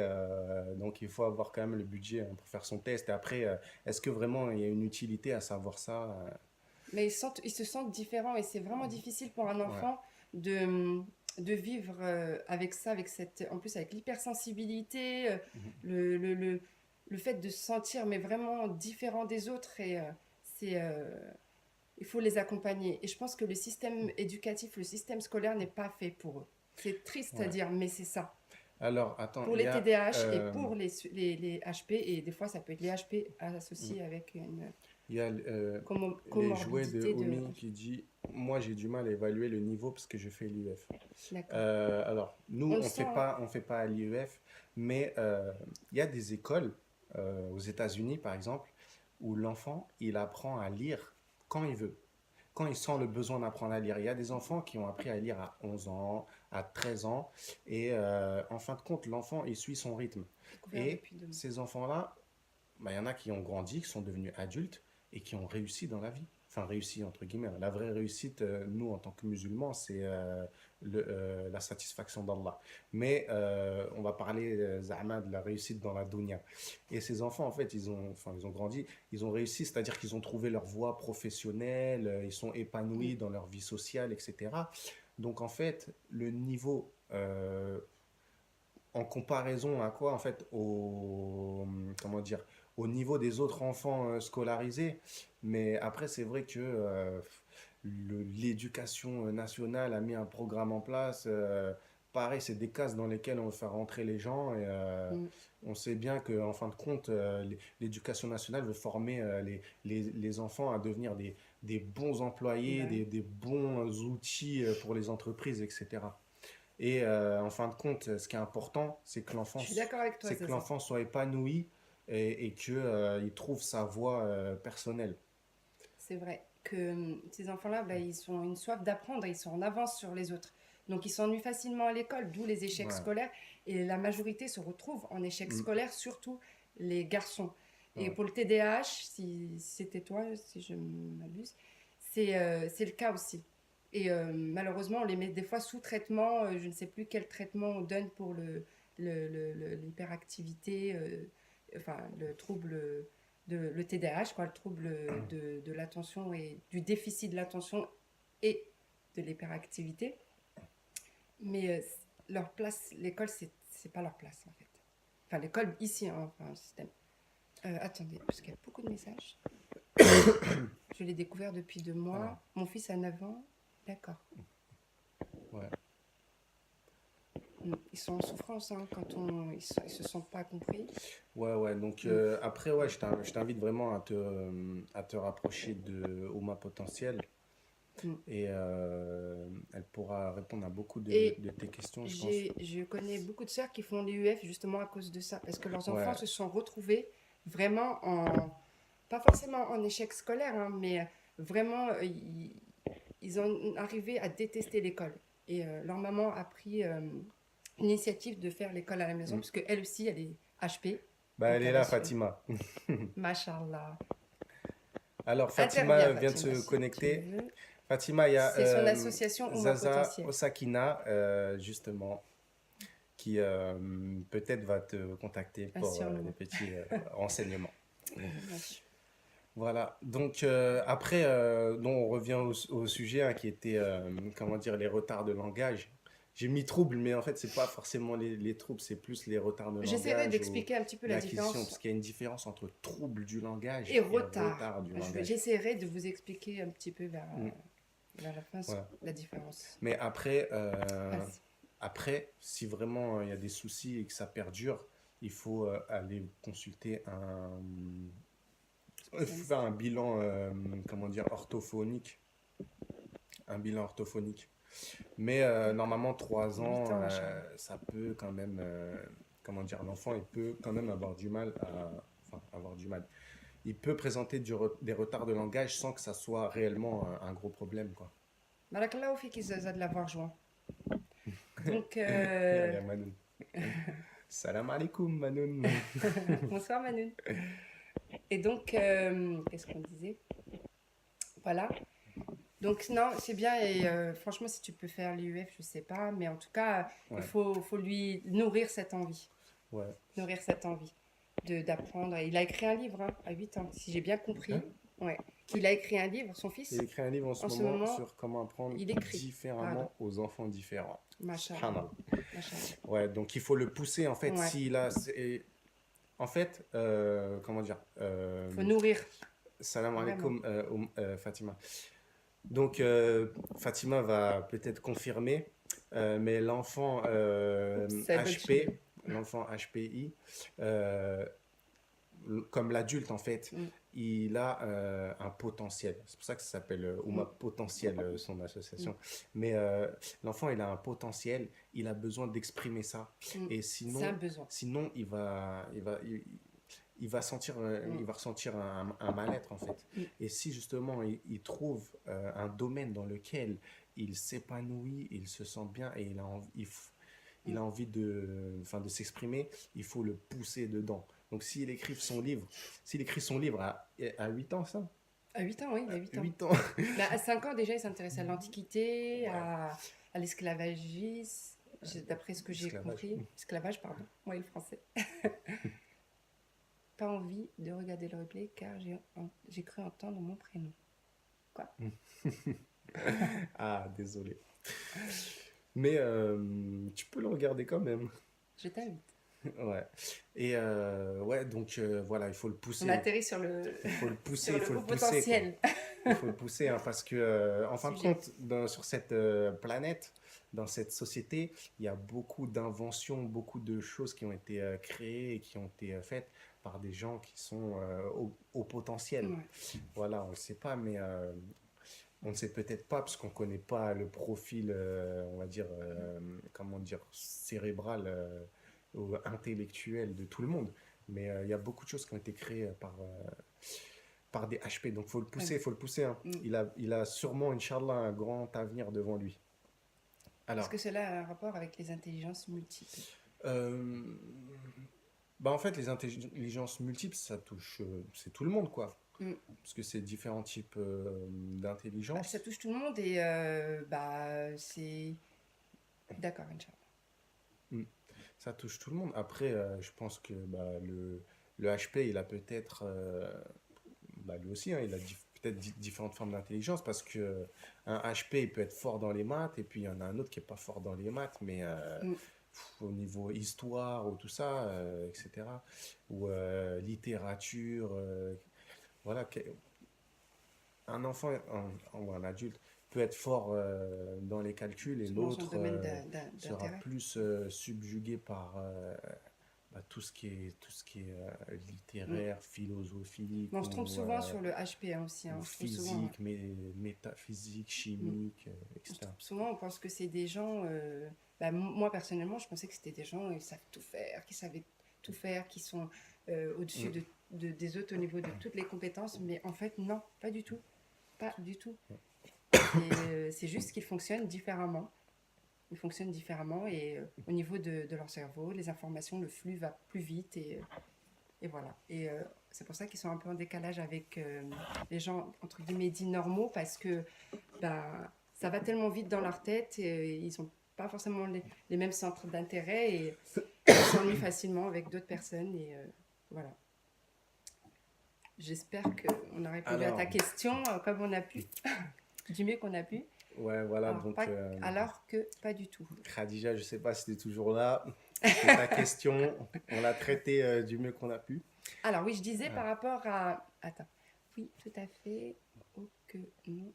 donc il faut avoir quand même le budget hein, pour faire son test. Et après, est-ce que vraiment il y a une utilité à savoir ça? Mais ils se sentent différents et c'est vraiment difficile pour un Ouais, enfant de, de vivre avec ça, avec cette, en plus avec l'hypersensibilité, Mhm. le, le, le, le fait de se sentir mais vraiment différent des autres et c'est il faut les accompagner. Et je pense que le système éducatif, le système scolaire n'est pas fait pour eux. C'est triste à Ouais. dire, mais c'est ça. Alors, attends, Pour il y les a, TDAH et pour les HP, et des fois ça peut être les HP mm, associés avec une il y a les jouets de comorbidité de... Omi qui dit, moi j'ai du mal à évaluer le niveau parce que je fais l'UF. D'accord. Alors, nous, On le sent, hein. on fait pas à l'IEF, mais il y a des écoles aux États-Unis, par exemple, où l'enfant, il apprend à lire quand il veut, quand il sent le besoin d'apprendre à lire. Il y a des enfants qui ont appris à lire à 11 ans, à 13 ans, et en fin de compte, l'enfant, il suit son rythme. Découvert Et depuis 2 mois. ces enfants-là, bah, il y en a qui ont grandi, qui sont devenus adultes et qui ont réussi dans la vie. Enfin, réussi entre guillemets. La vraie réussite, nous, en tant que musulmans, c'est la satisfaction d'Allah. Mais on va parler za'ama, de la réussite dans la dunya. Et ces enfants, en fait, ils ont grandi, ils ont réussi, c'est-à-dire qu'ils ont trouvé leur voie professionnelle, ils sont Mm. épanouis dans leur vie sociale, etc. Donc, en fait, le niveau en comparaison à quoi, en fait, comment dire, au niveau des autres enfants scolarisés. Mais après, c'est vrai que l'éducation nationale a mis un programme en place. Pareil, c'est des cases dans lesquelles on veut faire rentrer les gens. Et Mm. on sait bien qu'en fin de compte, l'éducation nationale veut former les enfants à devenir des bons employés, Bah oui. des bons outils pour les entreprises, etc. Et en fin de compte, ce qui est important, Je suis d'accord avec toi, c'est que Zaza. l'enfant soit épanoui et que, il trouve sa voie personnelle. C'est vrai que ces enfants-là, bah, ils ont une soif d'apprendre, ils sont en avance sur les autres. Donc ils s'ennuient facilement à l'école, d'où les échecs Ouais. scolaires. Et la majorité se retrouve en échec Mm. scolaire, surtout les garçons. Et Ouais. pour le TDAH, si c'était toi, si je m'abuse, c'est le cas aussi. Et malheureusement, on les met des fois sous traitement. Je ne sais plus quel traitement on donne pour l'hyperactivité, enfin le trouble le TDAH, quoi, le trouble de l'attention et du déficit de l'attention et de l'hyperactivité. Mais leur place, l'école, c'est pas leur place en fait. Enfin, l'école ici, hein, enfin, le système. Attendez, parce qu'il y a beaucoup de messages. Je l'ai découvert depuis 2 mois. Alors, Mon fils a 9 ans. D'accord. ouais. Ils sont en souffrance hein, quand ils se sentent pas compris. Ouais, ouais. Donc, Mm. après, ouais, je t'invite vraiment à te rapprocher de Oma Potentiel. Mm. Et elle pourra répondre à beaucoup Et de tes questions, je pense. je connais beaucoup de sœurs qui font l'IUF justement à cause de ça, parce que leurs enfants Ouais. se sont retrouvés vraiment pas forcément en échec scolaire, hein, mais vraiment, ils ont arrivé à détester l'école. Et leur maman a pris l'initiative de faire l'école à la maison, Mm. parce qu'elle aussi, elle est HP, Bah, elle donc est elle a là, su. Fatima. Machallah. Alors, Interviens, Fatima vient de Fatima, se si tu connecter. veux. Fatima, il y a C'est son association Oma Zaza Potentiel. Osakina, justement, qui peut-être va te contacter Un pour des surnom. petits renseignements. Wesh. Voilà, donc après, on revient au sujet hein, qui était, comment dire, les retards de langage. J'ai mis trouble, mais en fait, c'est pas forcément les troubles, c'est plus les retards de J'essaierai langage ou d'expliquer un petit peu la l'acquisition, différence parce qu'il y a une différence entre trouble du et langage et retard. retard du langage. J'essaierai de vous expliquer un petit peu Mm, vers la fin voilà. la différence. Mais après, Vas-y. si vraiment il y a des soucis et que ça perdure, il faut aller consulter faire Spécialiste. un bilan, comment dire, orthophonique. Un bilan orthophonique. Mais D'accord. normalement, 3 8 ans, ans, machallah. ça peut quand même, comment dire, l'enfant, il peut quand même avoir du mal enfin, avoir du mal. Il peut présenter des retards de langage sans que ça soit réellement un gros problème, quoi. Barakallahu fiki Zaza de l'avoir joint. Donc, Allez, Manoun. Salam alaikum, Manoun. bonsoir Manu. Et donc, qu'est-ce qu'on disait? Voilà. Donc, non, c'est bien. Et franchement, si tu peux faire l'IUF, je sais pas. Mais en tout cas, Ouais, faut lui nourrir cette envie. ouais. Nourrir cette envie d'apprendre. Et il a écrit un livre hein, à 8 ans, si j'ai bien compris. Hein? Ouais. Il a écrit un livre, son Il fils, écrit un livre en ce en ce moment moment, sur comment apprendre il écrit. Pardon. différemment aux enfants différents. Machallah. Subhanallah. Machallah. Ouais, donc il faut le pousser en fait. Ouais. S'il a, en fait, comment dire, Faut nourrir, salam vraiment. alaikum Fatima. Donc Fatima va peut-être confirmer, mais l'enfant C'est Bolchine. HP, l'enfant HPI, euh, comme l'adulte en fait, Mm, il a un potentiel. C'est pour ça que ça s'appelle Ouma mm, Potentiel, son mm, association. Mais l'enfant, il a un potentiel, il a besoin d'exprimer ça. mm. Et C'est un sinon, besoin. sinon il va sentir, Mm, il va ressentir un mal-être en fait. mm, Et si justement il trouve un domaine dans lequel il s'épanouit, il se sent bien et il mm. a envie enfin, de s'exprimer, il faut le pousser dedans. Donc s'il écrit son livre à 8 ans, ça À 8 ans, oui, il a 8 ans. 8 ans. Mais à 5 ans, déjà, il s'intéresse à l'Antiquité, Ouais, à l'esclavagisme, d'après ce que j'ai l'esclavage. compris. Esclavage, pardon. Moi et le français. Pas envie de regarder le replay car j'ai cru entendre mon prénom. Quoi? Ah, désolé. Mais tu peux le regarder quand même. Je t'invite. Ouais. Et ouais, donc voilà, il faut le On pousser. atterrit sur le, Il faut le pousser, sur il le faut le haut pousser, quoi. potentiel Il faut le pousser, hein, parce que, en fin de sujet. compte, sur cette planète, dans cette société, il y a beaucoup d'inventions, beaucoup de choses qui ont été créées et qui ont été faites par des gens qui sont au potentiel. Ouais. Voilà, on ne le sait pas, mais on ne sait peut-être pas parce qu'on ne connaît pas le profil, on va dire, comment dire, cérébral ou intellectuel de tout le monde. Mais il y a beaucoup de choses qui ont été créées par des HP. Donc Ouais. faut le pousser, hein. Mm. Il a sûrement, Inch'Allah, un grand avenir devant lui. Est-ce Alors, que cela a un rapport avec les intelligences multiples? euh, bah en fait, les intelligences multiples, ça touche, c'est tout le monde, quoi. Mm. Parce que c'est différents types Bah, ça d'intelligence. touche tout le monde et bah, c'est... D'accord, Inch'Allah. Mm. Ça touche tout le monde. Après, je pense que bah, le HP, il a peut-être, bah, lui aussi, hein, il a peut-être différentes formes d'intelligence parce que un HP, il peut être fort dans les maths et puis il y en a un autre qui est pas fort dans les maths, mais Mm. au niveau histoire ou tout ça, etc. Ou littérature, voilà, un enfant ou un adulte peut être fort dans les calculs et Selon son l'autre domaine sera d'intérêt. plus subjugué par bah, tout ce qui est Mm. littéraire, philosophique Mais on se trompe souvent sur le HP hein, aussi. Hein. ou On se trompe souvent. Hein. physique, métaphysique, Mm. chimique, On se etc. trompe souvent, on pense que c'est des gens... bah, moi, personnellement, je pensais que c'était des gens qui savent tout faire, qui savaient tout faire, qui sont au-dessus Mm. des autres au niveau de toutes les compétences. Mais en fait, non, pas du tout. Pas du tout. C'est juste qu'ils fonctionnent différemment. Ils fonctionnent différemment et au niveau de leur cerveau, les informations, le flux va plus vite et voilà. Et c'est pour ça qu'ils sont un peu en décalage avec les gens, entre guillemets, dits normaux parce que bah, ça va tellement vite dans leur tête et ils n'ont pas forcément les mêmes centres d'intérêt et ils s'ennuient facilement avec d'autres personnes et voilà. J'espère qu'on a répondu à ta Alors, question comme on a pu, du mieux qu'on a pu. ouais, voilà, Alors, donc alors que pas du tout. Khadija, je sais pas si tu es toujours là. C'était ta question, on l'a traitée du mieux qu'on a pu. Alors oui, je disais Ah, par rapport à... Attends. Oui, tout à fait. Oh que non.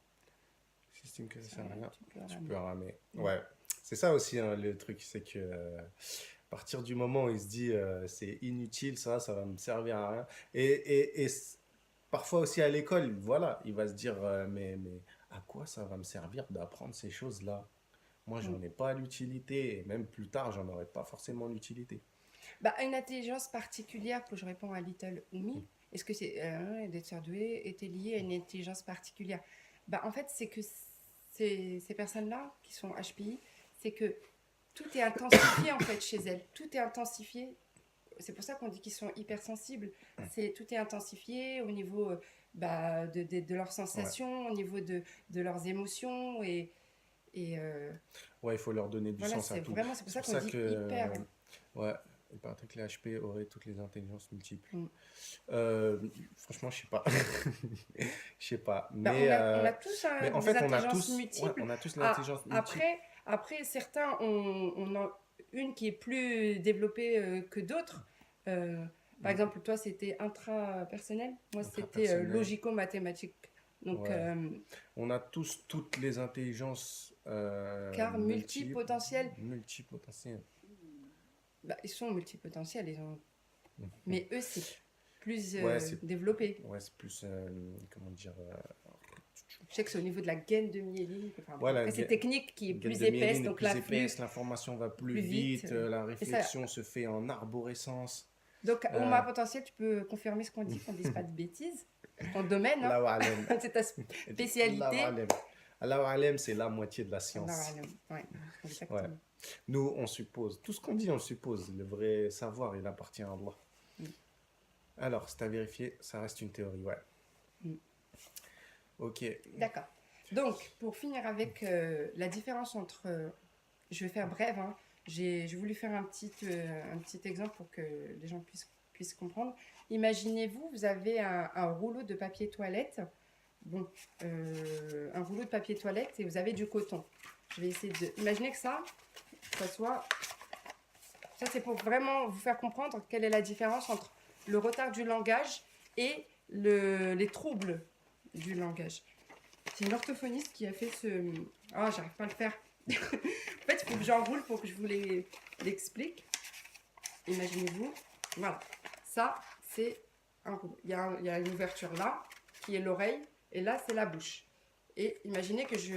système que ça Ça, sert à rien, tu peux tu peux ramer. ramer. Mm. Ouais, c'est ça aussi hein, le truc, c'est que à partir du moment où il se dit c'est inutile, ça va me servir à rien. Parfois aussi à l'école, voilà, il va se dire mais à quoi ça va me servir d'apprendre ces choses-là? Moi, Mm. j'en ai pas l'utilité, et même plus tard, j'en aurai pas forcément l'utilité. Bah, une intelligence particulière, pour que je réponds à Little Oumi, est-ce que c'est d'être surdoué était lié à une intelligence particulière? Bah, en fait, c'est que ces personnes-là qui sont HPI, c'est que tout est intensifié en fait chez elles. Tout est intensifié. C'est pour ça qu'on dit qu'ils sont hypersensibles. Tout est intensifié au niveau bah, de leurs Ouais, sensations, au niveau de leurs émotions et ouais, il faut leur donner du voilà, sens à tout. c'est pour C'est ça pour qu'on ça dit que hyper. ouais, Il paraîtrait que les HP auraient toutes les intelligences multiples. Mm. Euh, Franchement, je sais pas. Je sais pas. Ben, on a tous Mais en des fait, intelligences ouais, multiples. on a tous Ah, l'intelligence multiple. après, certains ont une qui est plus développée que d'autres. Euh, Par Mm. exemple, toi, c'était intrapersonnel. Moi, c'était Intrapersonnel. logico-mathématique. Donc, Ouais. On a tous toutes les intelligences car multiples, multipotentiel, multipotentielles. bah, ils sont multipotentiels. Mm. Mais eux, c'est plus Ouais, c'est développé. ouais, c'est plus, comment dire, Je sais que c'est au niveau de la gaine de myéline. Enfin, bon, ouais, après, c'est technique qui est gaine plus de épaisse, myéline est donc plus l'afflux épaisse, l'information va plus plus vite. vite, la Et ça, réflexion se fait en arborescence. donc, Euh, Oma Potentiel, tu peux confirmer ce qu'on dit, qu'on ne dise pas de bêtises. C'est ton domaine, hein. Allahu alem. C'est ta Allahu spécialité. alem. Allahu alem, c'est la moitié de la Allah science. alam. Ouais, Ouais. exactement. Nous, on suppose. Tout ce qu'on dit, on le suppose. Le vrai savoir, il appartient à Allah. Mm. Alors, c'est à vérifier, ça reste une théorie, ouais. Mm. Ok. D'accord. Donc, pour finir avec la différence entre... je vais faire bref, hein. J'ai voulu faire un petit exemple pour que les gens puissent comprendre. Imaginez-vous, vous avez un rouleau de papier toilette. Bon, un rouleau de papier toilette et vous avez du coton. Je vais essayer de... Imaginez que ça soit... Ça, c'est pour vraiment vous faire comprendre quelle est la différence entre le retard du langage et les troubles du langage. C'est une orthophoniste qui a fait ce... Ah, j'arrive pas à le faire. En fait, il faut que j'enroule pour que je vous l'explique. Imaginez-vous. Voilà. Ça, c'est un rouleau. Il y a une ouverture là, qui est l'oreille, et là, c'est la bouche. Et imaginez que je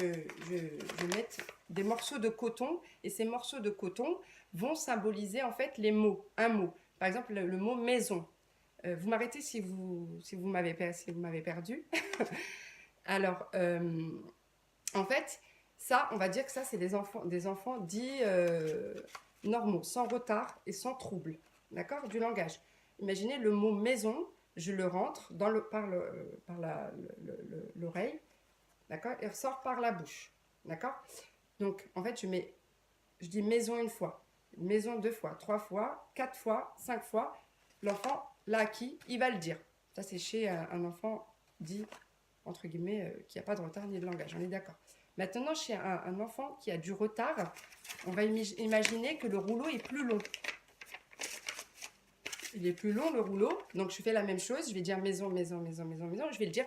mette des morceaux de coton, et ces morceaux de coton vont symboliser en fait les mots, un mot. Par exemple, le mot maison. Vous m'arrêtez si vous m'avez perdu. Alors, en fait, ça, on va dire que ça, c'est des enfants dits normaux, sans retard et sans trouble, d'accord, du langage. Imaginez le mot maison, je le rentre par l'oreille, d'accord, et ressort par la bouche, d'accord. Donc, en fait, je dis maison une fois, maison deux fois, trois fois, quatre fois, cinq fois. L'enfant l'a acquis, il va le dire. Ça, c'est chez un enfant dit, entre guillemets, qui n'a pas de retard ni de langage, on est d'accord. Maintenant, chez un enfant qui a du retard, on va imaginer que le rouleau est plus long. Il est plus long, le rouleau. Donc, je fais la même chose. Je vais dire maison, maison, maison, maison, maison. Je vais le dire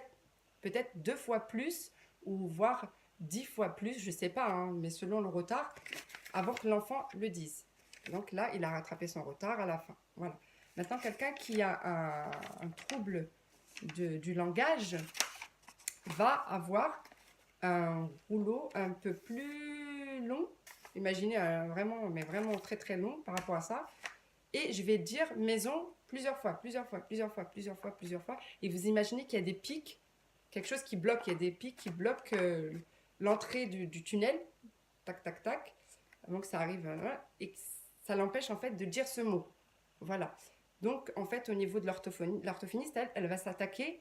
peut-être 2 fois plus ou voire 10 fois plus. Je ne sais pas, hein, mais selon le retard, avant que l'enfant le dise. Donc là, il a rattrapé son retard à la fin. Voilà. Maintenant, quelqu'un qui a un trouble du langage va avoir un rouleau un peu plus long. Imaginez vraiment, mais vraiment très très long par rapport à ça. Et je vais dire maison plusieurs fois, plusieurs fois, plusieurs fois, plusieurs fois, plusieurs fois. Et vous imaginez qu'il y a des pics, quelque chose qui bloque, il y a des pics qui bloquent l'entrée du tunnel. Tac, tac, tac. Avant que ça arrive. Et que ça l'empêche en fait de dire ce mot. Voilà. Donc en fait au niveau de l'orthophoniste, elle va s'attaquer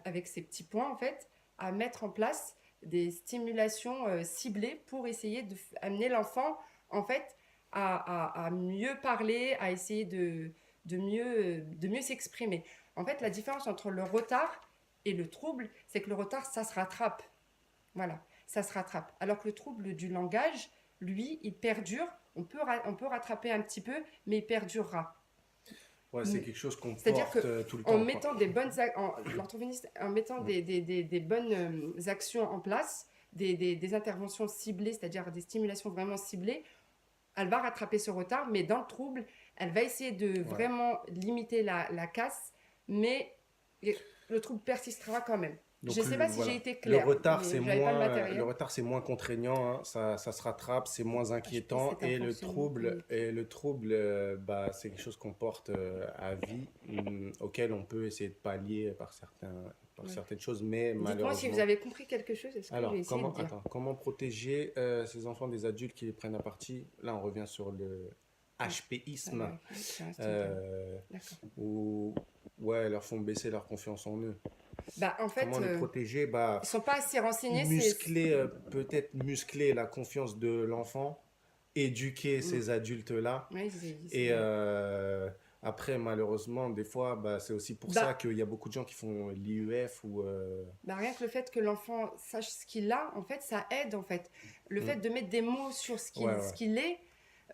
avec ces petits points en fait à mettre en place des stimulations ciblées pour essayer d'amener l'enfant en fait à mieux parler, à essayer de mieux s'exprimer. En fait, la différence entre le retard et le trouble, c'est que le retard, ça se rattrape. Voilà, ça se rattrape. Alors que le trouble du langage, lui, il perdure. On peut rattraper un petit peu, mais il perdurera. Ouais, c'est quelque chose qu'on C'est-à-dire porte que tout le en temps, quoi. mettant l'orthophoniste, en mettant Mm. des bonnes actions en place, des interventions ciblées, c'est-à-dire des stimulations vraiment ciblées, elle va rattraper ce retard, mais dans le trouble, elle va essayer de Ouais. vraiment limiter la casse, mais le trouble persistera quand même. Donc, Je ne sais pas si j'ai voilà. été Le claire, retard, mais j'avais pas le le matériel. retard, c'est moins contraignant, hein. Ça se rattrape, c'est moins Je pense que inquiétant. c'est un fonctionnement unique. Et le trouble, bah, c'est quelque chose qu'on porte à vie, auquel on peut essayer de pallier par Ouais. certaines choses, mais Dites-moi si vous malheureusement. avez compris quelque chose, est-ce que j'ai Alors, essayé de dire. comment protéger ces enfants des adultes qui les prennent à partie? Là, on revient sur le Ouais. Ça HPisme, vérifie, ça reste une théorie. euh, D'accord. où ouais, leur font baisser leur confiance en eux. Bah, en Comment fait, les protéger? Bah, ils sont pas assez renseignés. peut-être muscler la confiance de l'enfant éduquer Mm. ces adultes-là. Oui, Et après, malheureusement, des fois, bah, c'est aussi pour ça Bah, qu'il y a beaucoup de gens qui font l'IEF ou... bah, rien que le fait que l'enfant sache ce qu'il a, en fait, ça aide, en fait. Le fait hmm. de mettre des mots sur Ouais, ce ouais, qu'il est,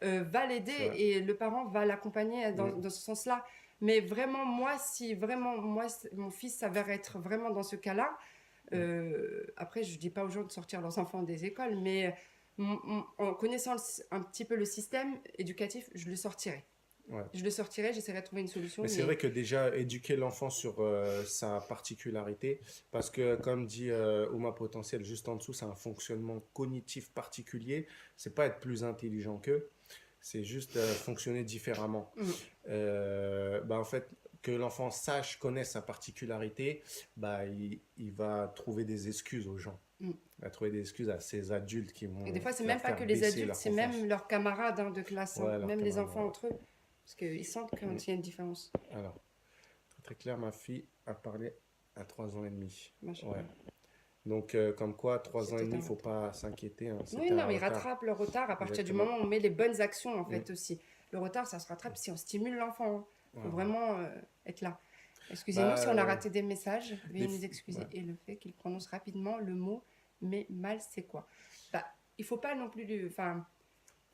va l'aider c'est vrai. et le parent va l'accompagner Hmm, dans ce sens-là. Mais vraiment, moi, si vraiment, mon fils s'avère être vraiment dans ce cas-là, hmm. après, je dis pas aux gens de sortir leurs enfants des écoles, mais en connaissant un petit peu le système éducatif, je le sortirai. Ouais. Je le sortirai, j'essaierai de trouver une solution, Mais c'est vrai mais que déjà, éduquer l'enfant sur sa particularité, parce que comme dit Oma Potentiel juste en dessous, c'est un fonctionnement cognitif particulier. C'est pas être plus intelligent qu'eux, c'est juste fonctionner différemment. mm, Bah, en fait, que l'enfant sache, connaisse sa particularité, bah, il va trouver des excuses aux gens. mm. Il va trouver des excuses à ces adultes qui Et des vont fois, c'est même leur pas faire que les baisser adultes, leur c'est même confiance. leurs camarades de classe, hein, Ouais, leur même les camarade, enfants ouais. entre eux, parce qu'ils sentent Mm. quand il y a une différence. Alors, très très clair, ma fille a parlé à 3 ans et demi. Ouais. Machallah. Donc, comme quoi, 3 ans et C'était demi, un il faut retard. pas s'inquiéter, hein, Oui, c'était non, un mais ils retard. rattrapent le retard à partir du Exactement. moment où on met les bonnes actions, en Mm. fait, aussi. Le retard, ça se rattrape si on stimule l'enfant. Il faut Voilà, voilà. vraiment être là. Excusez-nous Bah, si on a raté des messages, des veuillez nous ouais. excuser. Et le fait qu'il prononce rapidement le mot mais mal, c'est quoi? Bah, il faut pas non plus enfin,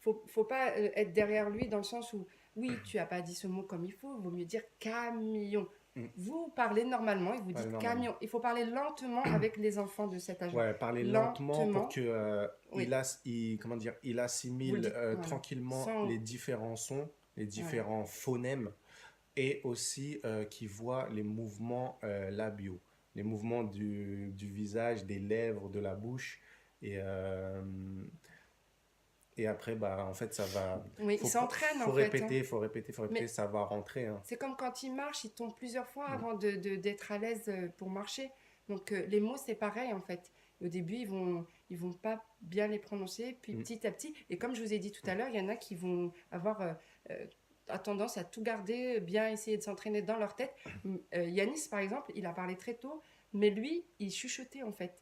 faut pas être derrière lui dans le sens où, oui, tu as pas dit ce mot comme il faut, vaut mieux dire camion. Mm. Vous parlez normalement et vous Parler dites normalement. camion. Il faut parler lentement avec les enfants de cet âge-là. Ouais, parler lentement pour Lentement, que oui. comment dire, il Vous le assimile dites, voilà. tranquillement Sans, les différents sons, les voilà. différents phonèmes, et aussi qu'il voit les mouvements labiaux, les mouvements du visage, des lèvres, de la bouche. Et, et après, bah, en fait, ça va. Oui, il s'entraîne en Faut fait, hein. répéter, faut répéter, faut répéter, Mais ça va rentrer, hein. c'est comme quand il marche, il tombe plusieurs fois Mm, avant d'être à l'aise pour marcher. Donc les mots, c'est pareil en fait. Au début, ils vont pas bien les prononcer, puis mm, petit à petit, et comme je vous ai dit tout mm. à l'heure, il y en a qui vont avoir euh, tendance à tout garder, bien essayer de s'entraîner dans leur tête. Yanis, par exemple, il a parlé très tôt, mais lui, il chuchotait en fait.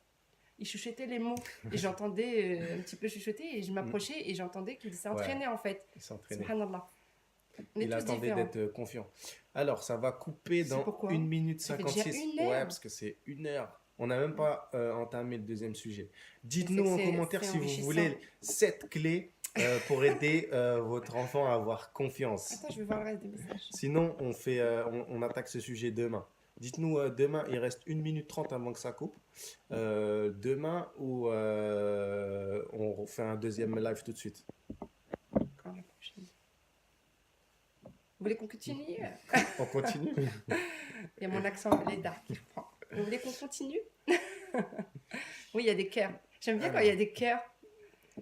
Il chuchotait les mots. Et j'entendais un petit peu chuchoter, et je Mm. m'approchais, et j'entendais qu'il Ouais, s'entraînait en fait. il s'entraînait. Subhanallah. On est Il tous attendait différents. d'être confiant. Alors, ça va couper C'est dans une pourquoi minute ça fait déjà 56. une Ouais, heure. parce que c'est 1 heure. On n'a même pas entamé le deuxième sujet. Mais c'est Dites-nous que en commentaire c'est si vous enrichissant. voulez 7 clés pour aider votre enfant à avoir confiance. Attends, je vais voir le reste des messages. Sinon, on attaque ce sujet demain. Dites-nous demain, il reste 1 minute 30 avant que ça coupe. Demain ou on fait un deuxième live tout de suite. Quand la prochaine. Vous voulez qu'on continue? On continue. Il y a mon accent Leda qui reprend. Vous voulez qu'on continue? Oui, il y a des cœurs. J'aime bien quand il y a des cœurs.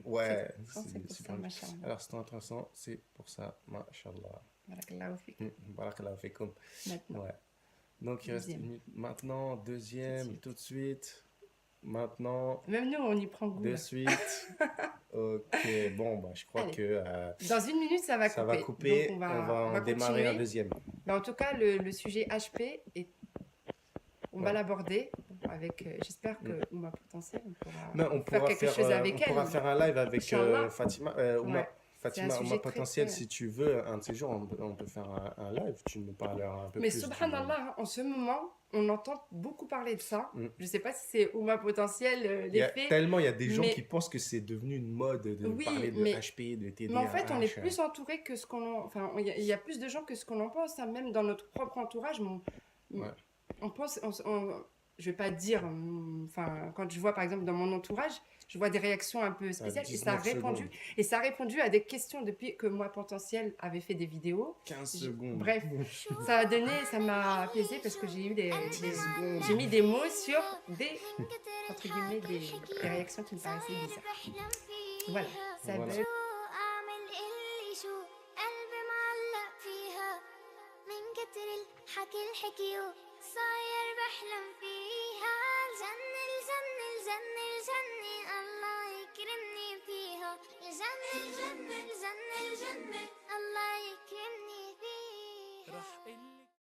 Ouais, C'est pour ça, super. machallah. Alors, c'est intéressant, c'est pour ça, mashallah. Barakallahu fik. Barakallahu fikum. Maintenant, Ouais. Donc, il reste deuxième. 1 minute. Maintenant, deuxième, Tout tout de suite. Maintenant, même nous, on y prend goût de là. suite. Ok, bon, bah, je crois Allez. que Dans une minute, ça va ça couper. va couper. Donc, On va on en va démarrer un continuer. deuxième. Mais en tout cas, le sujet HP, on va Ouais. l'aborder avec, j'espère que Ouma Potentiel, on pourra Non, on faire pourra quelque faire, chose avec on pourra elle. faire un live avec Inch'Allah. Fatima. Ouais. Fatima, C'est un Ouma sujet très, Potentiel, très- si tu veux, un de ces jours, on peut faire un live. Tu nous parleras un peu Mais plus subhanallah, hein, en ce moment, on entend beaucoup parler de ça. Mm. Je ne sais pas si c'est Ouma Potentiel, l'effet. Il y a des gens mais- qui pensent que c'est devenu une mode de Oui, parler de mais- HP, de Mais en fait, on est TDAH. plus entouré que ce qu'on en... Enfin, il y a plus de gens que ce qu'on en pense, hein, même dans notre propre entourage. Ouais. On pense... je vais pas dire... Enfin, quand je vois, par exemple, dans mon entourage, je vois des réactions un peu spéciales. Et ça a 19 répondu. secondes. Et ça a répondu à des questions depuis que moi, Potentiel, avait fait des vidéos. 15 secondes. Bref, ça m'a apaisé parce que j'ai eu secondes. j'ai mis des mots sur entre guillemets, des réactions qui me paraissaient bizarres. Voilà, ça Voilà. veut... أعمل اللي شو قلبي معلق فيها من كتر الحكي الحكيو صاير بحلم فيها